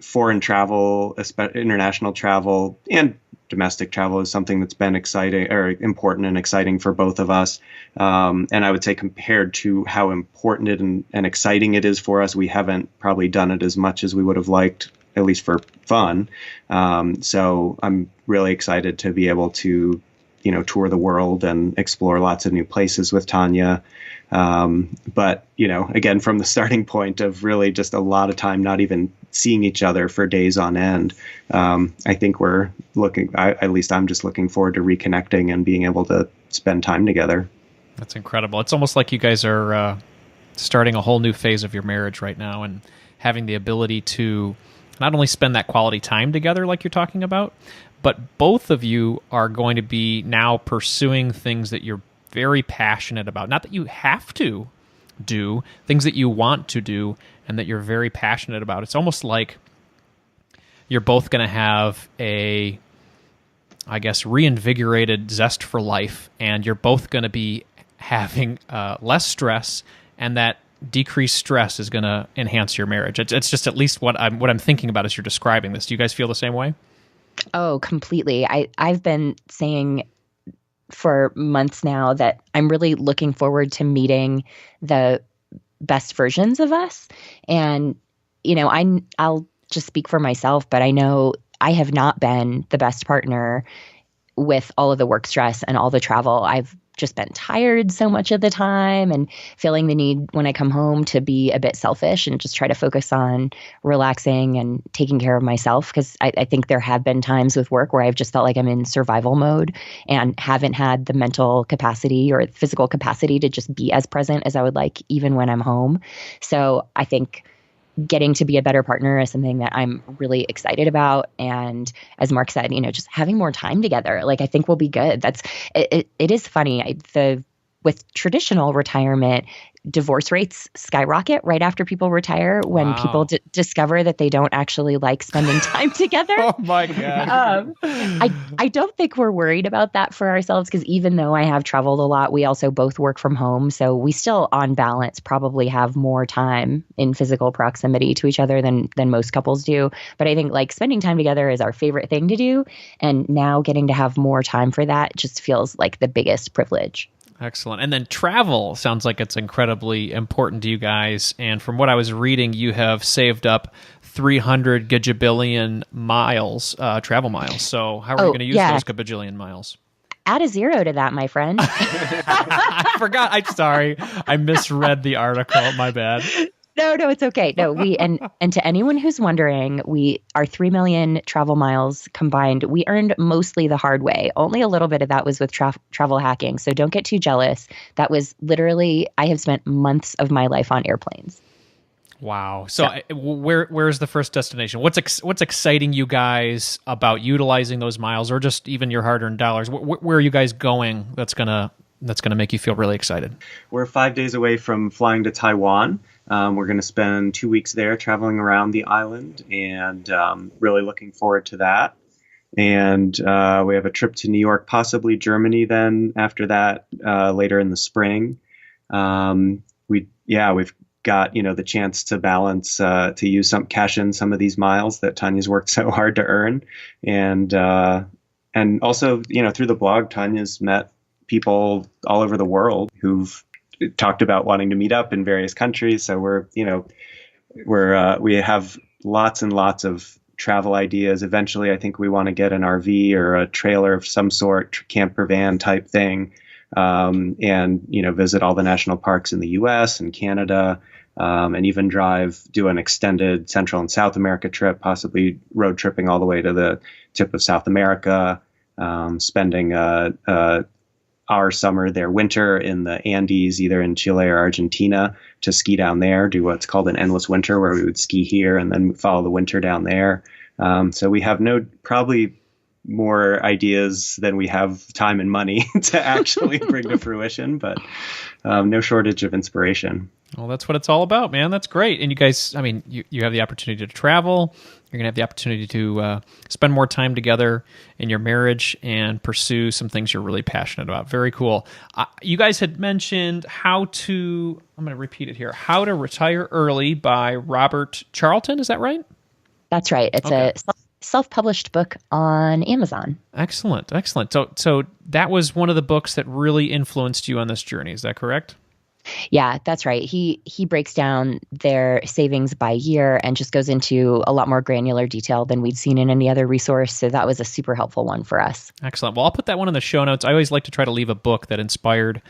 C: Foreign travel, international travel, and domestic travel is something that's been exciting or important and exciting for both of us. And I would say, compared to how important it and exciting it is for us, we haven't probably done it as much as we would have liked, at least for fun. So I'm really excited to be able to, tour the world and explore lots of new places with Tanja. But, again, from the starting point of really just a lot of time not even seeing each other for days on end, I think we're at least I'm just looking forward to reconnecting and being able to spend time together.
A: That's incredible. It's almost like you guys are starting a whole new phase of your marriage right now, and having the ability to not only spend that quality time together like you're talking about, but both of you are going to be now pursuing things that you're very passionate about. Not that you have to do, things that you want to do and that you're very passionate about. It's almost like you're both going to have a, reinvigorated zest for life, and you're both going to be having less stress, and that decreased stress is going to enhance your marriage. It's just at least what I'm thinking about as you're describing this. Do you guys feel the same way?
B: Oh, completely. I've been saying for months now that I'm really looking forward to meeting the best versions of us. And, I'll just speak for myself, but I know I have not been the best partner with all of the work stress and all the travel. I've just been tired so much of the time and feeling the need when I come home to be a bit selfish and just try to focus on relaxing and taking care of myself. Because I think there have been times with work where I've just felt like I'm in survival mode and haven't had the mental capacity or physical capacity to just be as present as I would like, even when I'm home. So I think getting to be a better partner is something that I'm really excited about. And as Mark said, just having more time together, I think we'll be good. It is funny. With traditional retirement, divorce rates skyrocket right after people retire when people discover that they don't actually like spending time together.
A: Oh my God.
B: I don't think we're worried about that for ourselves, because even though I have traveled a lot, we also both work from home. So we still, on balance, probably have more time in physical proximity to each other than most couples do. But I think spending time together is our favorite thing to do. And now getting to have more time for that just feels like the biggest privilege.
A: Excellent. And then travel sounds like it's incredibly important to you guys. And from what I was reading, you have saved up 300 gajillion miles, travel miles. So how are you going to use those gajillion miles?
B: Add a zero to that, my friend.
A: I forgot. I'm sorry. I misread the article. My bad.
B: No, it's okay. No, and to anyone who's wondering, our 3 million travel miles combined, we earned mostly the hard way. Only a little bit of that was with travel hacking. So don't get too jealous. That was literally, I have spent months of my life on airplanes.
A: Wow. So where's the first destination? What's exciting you guys about utilizing those miles, or just even your hard-earned dollars? Where are you guys going that's gonna make you feel really excited?
C: We're 5 days away from flying to Taiwan. We're going to spend 2 weeks there traveling around the island, and really looking forward to that. And we have a trip to New York, possibly Germany then after that, later in the spring. We've got, the chance to balance, to use cash in some of these miles that Tanya's worked so hard to earn. And also, through the blog, Tanya's met people all over the world who've talked about wanting to meet up in various countries. So we have lots and lots of travel ideas. Eventually, I think we want to get an RV or a trailer of some sort, camper van type thing, and visit all the national parks in the U.S. and Canada, and even do an extended Central and South America trip, possibly road tripping all the way to the tip of South America, spending our summer, their winter in the Andes, either in Chile or Argentina, to ski down there, do what's called an endless winter, where we would ski here and then follow the winter down there. So we have probably more ideas than we have time and money to actually bring to fruition, but no shortage of inspiration.
A: Well, that's what it's all about, man. That's great. And you guys, you have the opportunity to travel. You're going to have the opportunity to spend more time together in your marriage and pursue some things you're really passionate about. Very cool. You guys had mentioned I'm going to repeat it here, How to Retire Early by Robert Charlton. Is that right?
B: That's right. It's a self-published book on Amazon.
A: Excellent. So that was one of the books that really influenced you on this journey. Is that correct?
B: Yeah, that's right. He breaks down their savings by year and just goes into a lot more granular detail than we'd seen in any other resource. So that was a super helpful one for us.
A: Excellent. Well, I'll put that one in the show notes. I always like to try to leave a book that inspired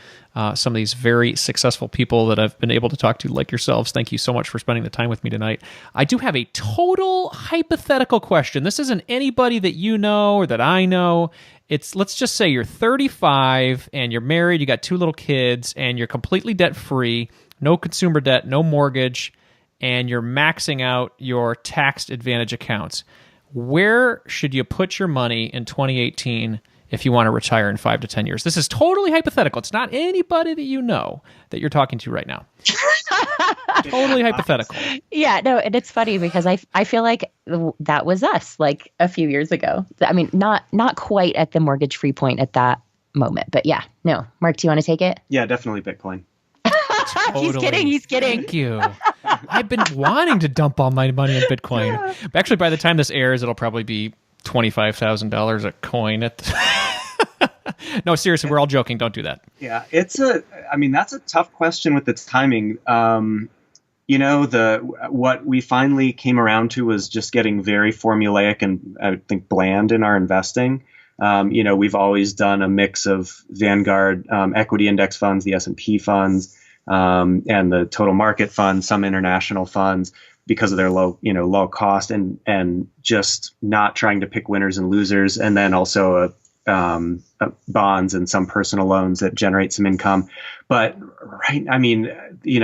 A: some of these very successful people that I've been able to talk to, like yourselves. Thank you so much for spending the time with me tonight. I do have a total hypothetical question. This isn't anybody that you know or that I know. Let's just say you're 35 and you're married, you got 2 little kids, and you're completely debt-free, no consumer debt, no mortgage, and you're maxing out your tax advantage accounts. Where should you put your money in 2018 if you want to retire in 5 to 10 years? This is totally hypothetical. It's not anybody that you know that you're talking to right now. Totally hypothetical.
B: Yeah, no, and it's funny because I feel like that was us like a few years ago. I mean, not quite at the mortgage-free point at that moment, but yeah, no. Mark, do you want to take it?
C: Yeah, definitely Bitcoin.
A: Totally.
B: He's kidding.
A: Thank you. I've been wanting to dump all my money in Bitcoin. Actually, by the time this airs, it'll probably be $25,000 a coin at the No, seriously, we're all joking. Don't do that.
C: Yeah, that's a tough question with its timing. What we finally came around to was just getting very formulaic and I think bland in our investing. We've always done a mix of Vanguard equity index funds, the S&P funds, and the total market funds, some international funds, because of their low cost and just not trying to pick winners and losers, and then also bonds and some personal loans that generate some income. But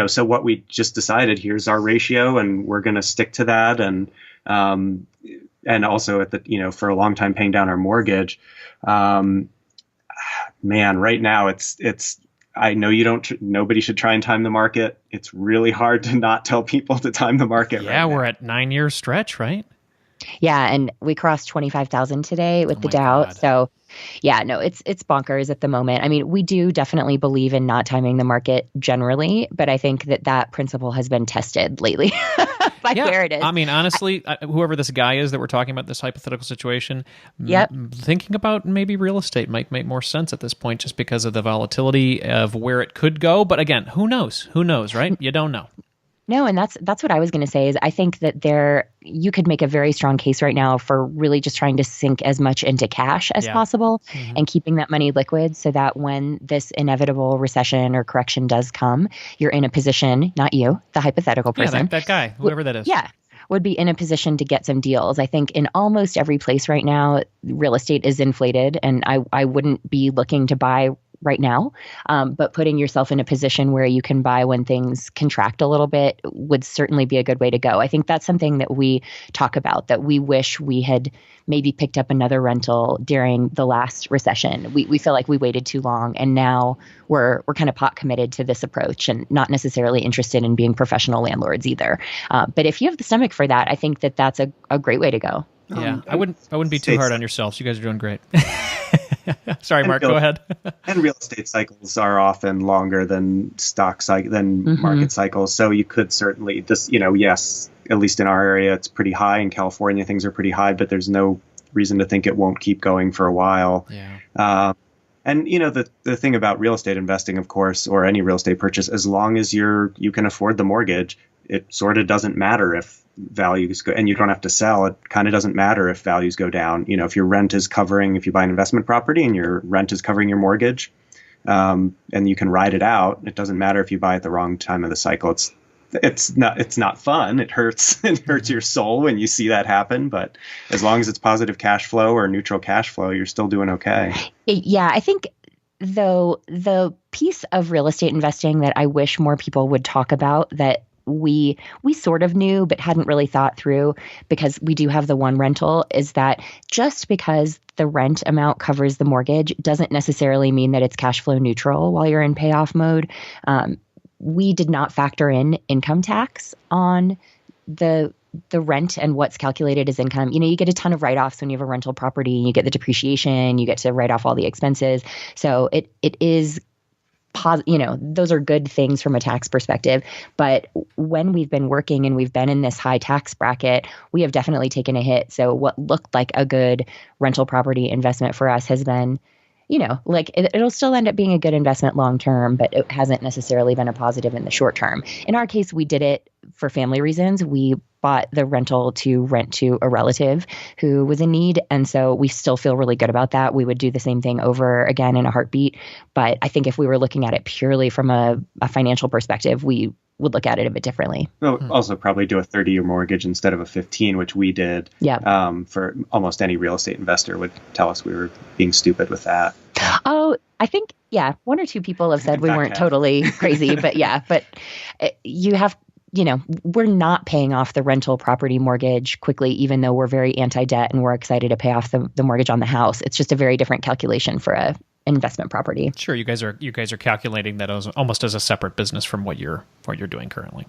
C: so what we just decided, here's our ratio and we're going to stick to that. And also for a long time paying down our mortgage, right now it's, I know nobody should try and time the market. It's really hard to not tell people to time the market.
A: Yeah, we're at 9-year stretch, right?
B: Yeah, and we crossed 25,000 today with the Dow.
A: God.
B: So, yeah, no, it's bonkers at the moment. I mean, we do definitely believe in not timing the market generally, but I think that principle has been tested lately by where it is.
A: I mean, honestly, whoever this guy is that we're talking about, this hypothetical situation, thinking about maybe real estate might make more sense at this point just because of the volatility of where it could go. But again, who knows? Who knows, right? You don't know.
B: No, and that's what I was going to say is I think that you could make a very strong case right now for really just trying to sink as much into cash as possible and keeping that money liquid so that when this inevitable recession or correction does come, you're in a position, not you, the hypothetical person.
A: Yeah, that guy, whoever that is.
B: Yeah. Would be in a position to get some deals. I think in almost every place right now, real estate is inflated, and I wouldn't be looking to buy right now. But putting yourself in a position where you can buy when things contract a little bit would certainly be a good way to go. I think that's something that we talk about, that we wish we had maybe picked up another rental during the last recession. We feel like we waited too long, and now we're kind of pot committed to this approach and not necessarily interested in being professional landlords either. But if you have the stomach for that, I think that that's a great way to go.
A: Yeah, I wouldn't be too hard on yourselves. You guys are doing great. Sorry, Mark, go ahead.
C: And real estate cycles are often longer than market cycles. So you could certainly yes, at least in our area, it's pretty high. In California, things are pretty high, but there's no reason to think it won't keep going for a while.
A: Yeah.
C: And the thing about real estate investing, of course, or any real estate purchase, as long as you can afford the mortgage, it sort of doesn't matter if values go, and you don't have to sell. It kind of doesn't matter if values go down. If your rent is covering, if you buy an investment property and your rent is covering your mortgage, and you can ride it out, it doesn't matter if you buy at the wrong time of the cycle. It's not fun. It hurts. It hurts your soul when you see that happen. But as long as it's positive cash flow or neutral cash flow, you're still doing okay.
B: Yeah, I think though the piece of real estate investing that I wish more people would talk about that we sort of knew but hadn't really thought through, because we do have the one rental, is that just because the rent amount covers the mortgage doesn't necessarily mean that it's cash flow neutral while you're in payoff mode. We did not factor in income tax on the rent and what's calculated as income. You get a ton of write-offs when you have a rental property. You get the depreciation, you get to write off all the expenses. So it is those are good things from a tax perspective. But when we've been working and we've been in this high tax bracket, we have definitely taken a hit. So what looked like a good rental property investment for us has been, it'll still end up being a good investment long term, but it hasn't necessarily been a positive in the short term. In our case, we did it for family reasons. We bought the rental to rent to a relative who was in need. And so we still feel really good about that. We would do the same thing over again in a heartbeat. But I think if we were looking at it purely from a financial perspective, we would look at it a bit differently.
C: Well, also probably do a 30-year mortgage instead of a 15, which we did.
B: Yeah.
C: For almost any real estate investor would tell us we were being stupid with that.
B: Oh, I think, one or two people have said we weren't totally crazy, but you have, we're not paying off the rental property mortgage quickly, even though we're very anti-debt and we're excited to pay off the mortgage on the house. It's just a very different calculation for a investment property.
A: Sure, you guys are calculating that as almost as a separate business from what you're doing currently.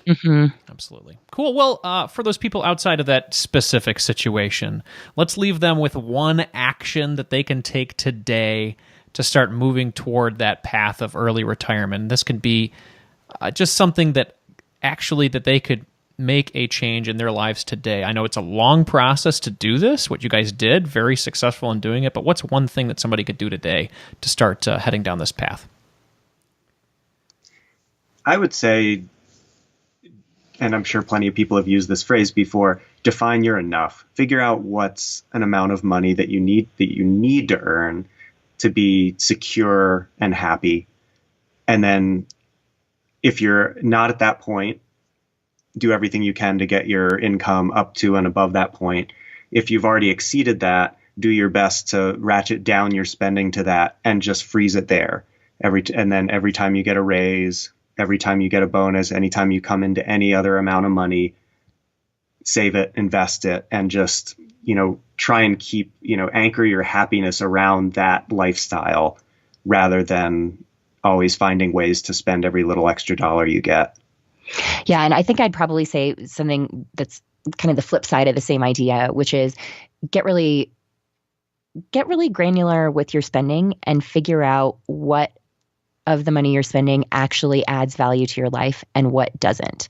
B: Mm-hmm.
A: Absolutely. Cool. Well, for those people outside of that specific situation, let's leave them with one action that they can take today to start moving toward that path of early retirement. This can be just something that they could make a change in their lives today. I know it's a long process to do this, what you guys did, very successful in doing it, but what's one thing that somebody could do today to start heading down this path?
C: I would say, and I'm sure plenty of people have used this phrase before, define your enough. Figure out what's an amount of money that you need to earn to be secure and happy. And then if you're not at that point, do everything you can to get your income up to and above that point. If you've already exceeded that, do your best to ratchet down your spending to that and just freeze it there. And then every time you get a raise, every time you get a bonus, anytime you come into any other amount of money, save it, invest it, and just, try and keep, anchor your happiness around that lifestyle rather than always finding ways to spend every little extra dollar you get.
B: Yeah. And I think I'd probably say something that's kind of the flip side of the same idea, which is get really granular with your spending and figure out what of the money you're spending actually adds value to your life and what doesn't.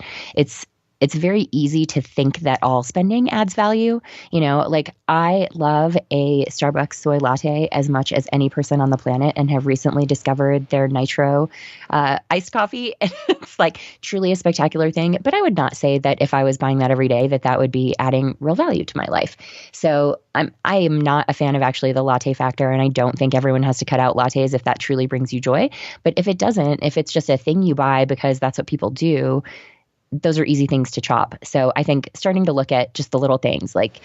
B: it's very easy to think that all spending adds value. Like I love a Starbucks soy latte as much as any person on the planet and have recently discovered their nitro iced coffee. It's like truly a spectacular thing. But I would not say that if I was buying that every day, that would be adding real value to my life. So I am not a fan of actually the latte factor. And I don't think everyone has to cut out lattes if that truly brings you joy. But if it doesn't, if it's just a thing you buy because that's what people do, those are easy things to chop. So I think starting to look at just the little things like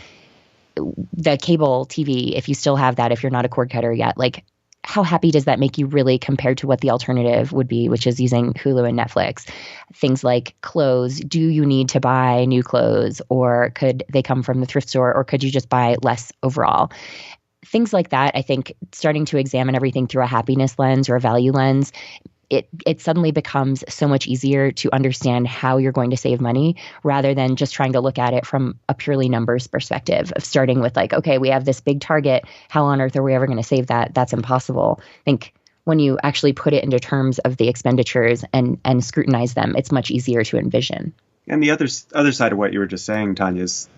B: the cable TV, if you still have that, if you're not a cord cutter yet, like how happy does that make you really compared to what the alternative would be, which is using Hulu and Netflix? Things like clothes. Do you need to buy new clothes, or could they come from the thrift store, or could you just buy less overall? Things like that, I think starting to examine everything through a happiness lens or a value lens, it suddenly becomes so much easier to understand how you're going to save money rather than just trying to look at it from a purely numbers perspective of starting with like, okay, we have this big target. How on earth are we ever going to save that? That's impossible. I think when you actually put it into terms of the expenditures and scrutinize them, it's much easier to envision.
C: And the other side of what you were just saying, Tanya, is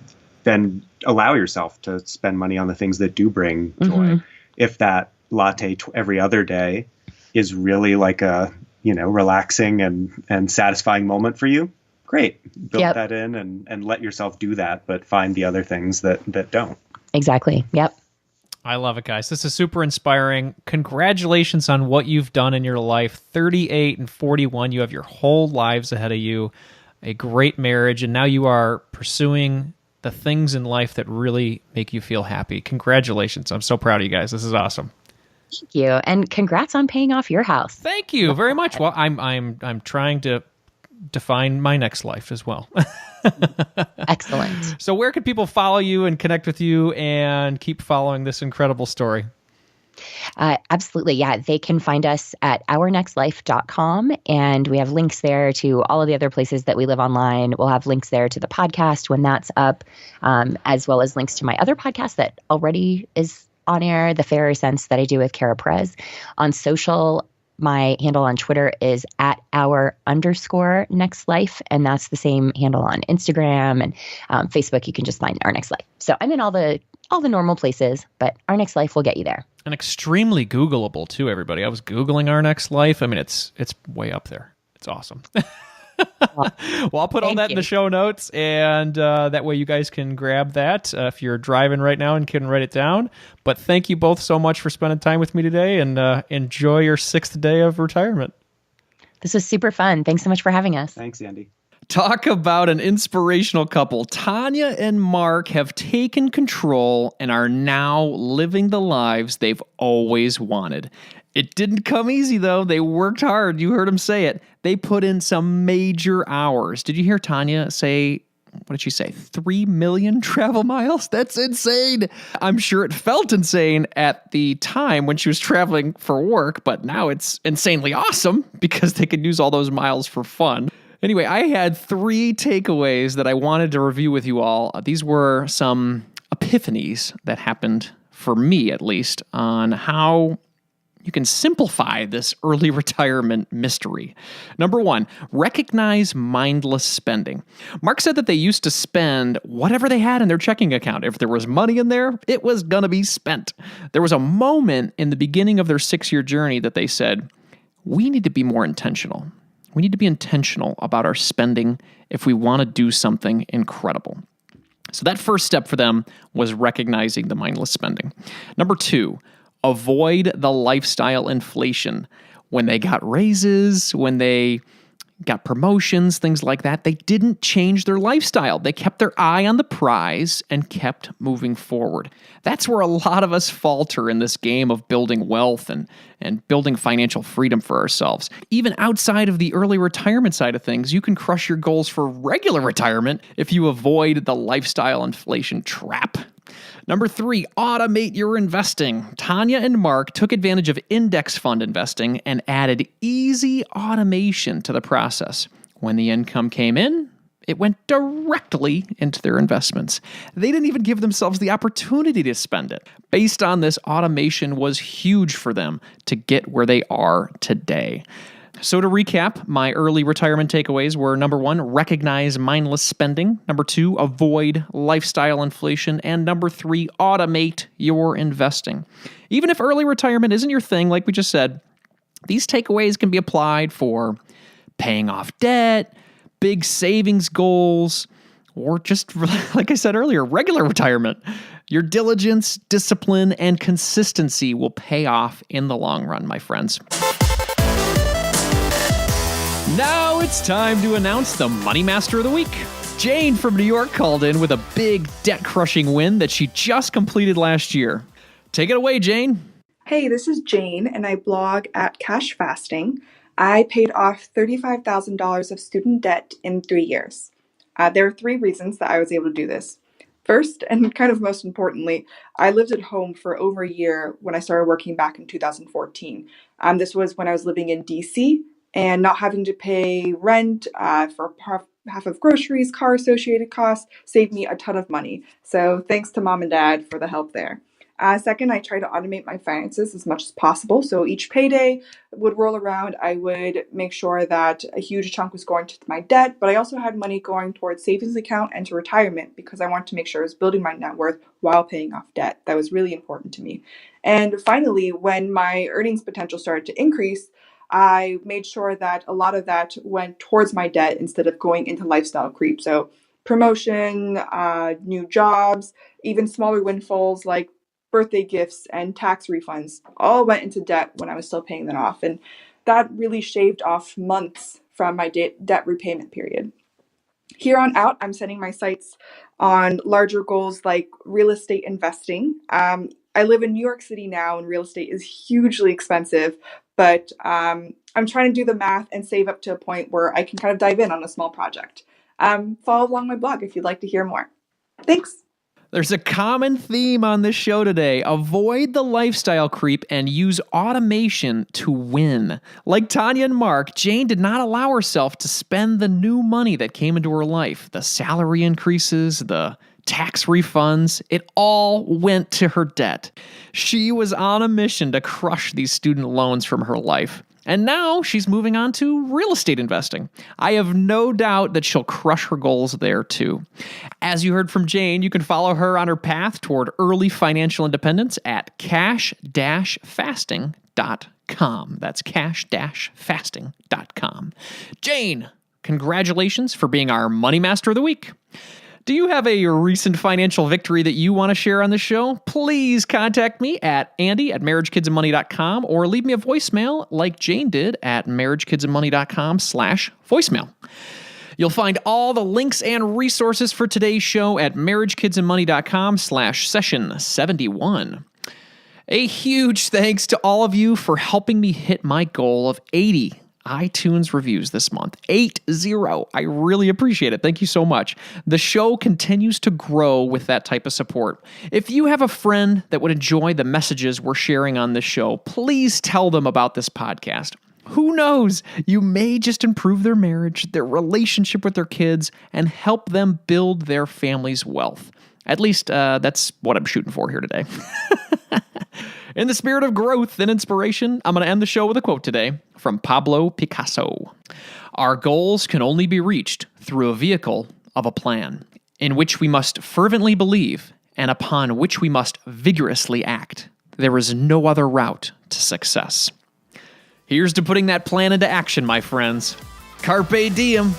C: then allow yourself to spend money on the things that do bring joy. Mm-hmm. If that latte every other day is really like a, relaxing and satisfying moment for you, great. Build that in and let yourself do that, but find the other things that don't.
B: Exactly. Yep.
A: I love it, guys. This is super inspiring. Congratulations on what you've done in your life. 38 and 41, you have your whole lives ahead of you, a great marriage, and now you are pursuing the things in life that really make you feel happy. Congratulations. I'm so proud of you guys. This is awesome.
B: Thank you. And congrats on paying off your house.
A: Thank you very much. Well, I'm trying to define my next life as well.
B: Excellent.
A: So where can people follow you and connect with you and keep following this incredible story?
B: Absolutely. Yeah. They can find us at ournextlife.com, and we have links there to all of the other places that we live online. We'll have links there to the podcast when that's up, as well as links to my other podcast that already is on air, The Fairer Sense, that I do with Kara Perez. On social, my handle on Twitter is at @our_nextlife, and that's the same handle on Instagram and Facebook. You can just find Our Next Life. So I'm in all the normal places, but Our Next Life will get you there.
A: And extremely Googleable too, everybody. I was Googling Our Next Life. I mean, it's way up there. It's awesome. Well, I'll put all that in the show notes, and that way you guys can grab that if you're driving right now and can write it down. But thank you both so much for spending time with me today, and enjoy your 6th day of retirement.
B: This was super fun. Thanks so much for having us.
C: Thanks, Andy.
A: Talk about an inspirational couple. Tanja and Mark have taken control and are now living the lives they've always wanted. It didn't come easy, though. They worked hard. You heard them say it. They put in some major hours. Did you hear Tanja say, what did she say, 3 million travel miles? That's insane. I'm sure it felt insane at the time when she was traveling for work, but now it's insanely awesome because they could use all those miles for fun. Anyway, I had 3 takeaways that I wanted to review with you all. These were some epiphanies that happened, for me at least, on how you can simplify this early retirement mystery. Number 1, recognize mindless spending. Mark said that they used to spend whatever they had in their checking account. If there was money in there, it was going to be spent. There was a moment in the beginning of their 6-year journey that they said, we need to be more intentional. We need to be intentional about our spending if we want to do something incredible. So that first step for them was recognizing the mindless spending. Number 2, avoid the lifestyle inflation. When they got raises, when they got promotions, things like that, they didn't change their lifestyle. They kept their eye on the prize and kept moving forward. That's where a lot of us falter in this game of building wealth and building financial freedom for ourselves. Even outside of the early retirement side of things, you can crush your goals for regular retirement if you avoid the lifestyle inflation trap. Number 3, automate your investing. Tanja and Mark took advantage of index fund investing and added easy automation to the process. When the income came in, it went directly into their investments. They didn't even give themselves the opportunity to spend it. Based on this, automation was huge for them to get where they are today. So to recap, my early retirement takeaways were number 1, recognize mindless spending. Number 2, avoid lifestyle inflation. And number 3, automate your investing. Even if early retirement isn't your thing, like we just said, these takeaways can be applied for paying off debt, big savings goals, or just, like I said earlier, regular retirement. Your diligence, discipline, and consistency will pay off in the long run, my friends. Now it's time to announce the Money Master of the Week. Jane from New York called in with a big debt-crushing win that she just completed last year. Take it away, Jane.
D: Hey, this is Jane, and I blog at Cash Fasting. I paid off $35,000 of student debt in 3 years. There are 3 reasons that I was able to do this. First, and kind of most importantly, I lived at home for over a year when I started working back in 2014. This was when I was living in DC and not having to pay rent for half of groceries, car associated costs, saved me a ton of money. So thanks to mom and dad for the help there. Second, I try to automate my finances as much as possible. So each payday would roll around, I would make sure that a huge chunk was going to my debt, but I also had money going towards savings account and to retirement because I wanted to make sure I was building my net worth while paying off debt. That was really important to me. And finally, when my earnings potential started to increase, I made sure that a lot of that went towards my debt instead of going into lifestyle creep. So promotion, new jobs, even smaller windfalls like birthday gifts and tax refunds all went into debt when I was still paying them off. And that really shaved off months from my debt repayment period. Here on out, I'm setting my sights on larger goals like real estate investing. I live in New York City now, and real estate is hugely expensive, but I'm trying to do the math and save up to a point where I can kind of dive in on a small project. Follow along my blog if you'd like to hear more. Thanks.
A: There's a common theme on this show today. Avoid the lifestyle creep and use automation to win. Like Tanya and Mark, Jane did not allow herself to spend the new money that came into her life. The salary increases, the tax refunds, it all went to her debt. She was on a mission to crush these student loans from her life. And now she's moving on to real estate investing. I have no doubt that she'll crush her goals there too. As you heard from Jane, you can follow her on her path toward early financial independence at cash-fasting.com. That's cash-fasting.com. Jane, congratulations for being our Money Master of the Week. Do you have a recent financial victory that you want to share on the show? Please contact me at andy@marriagekidsandmoney.com or leave me a voicemail like Jane did at marriagekidsandmoney.com/voicemail. You'll find all the links and resources for today's show at marriagekidsandmoney.com/session71. A huge thanks to all of you for helping me hit my goal of 80 iTunes reviews this month. 80. I really appreciate it. Thank you so much. The show continues to grow with that type of support. If you have a friend that would enjoy the messages we're sharing on this show, please tell them about this podcast. Who knows? You may just improve their marriage, their relationship with their kids, and help them build their family's wealth. At least that's what I'm shooting for here today. In the spirit of growth and inspiration, I'm going to end the show with a quote today from Pablo Picasso. Our goals can only be reached through a vehicle of a plan, in which we must fervently believe and upon which we must vigorously act. There is no other route to success. Here's to putting that plan into action, my friends. Carpe diem.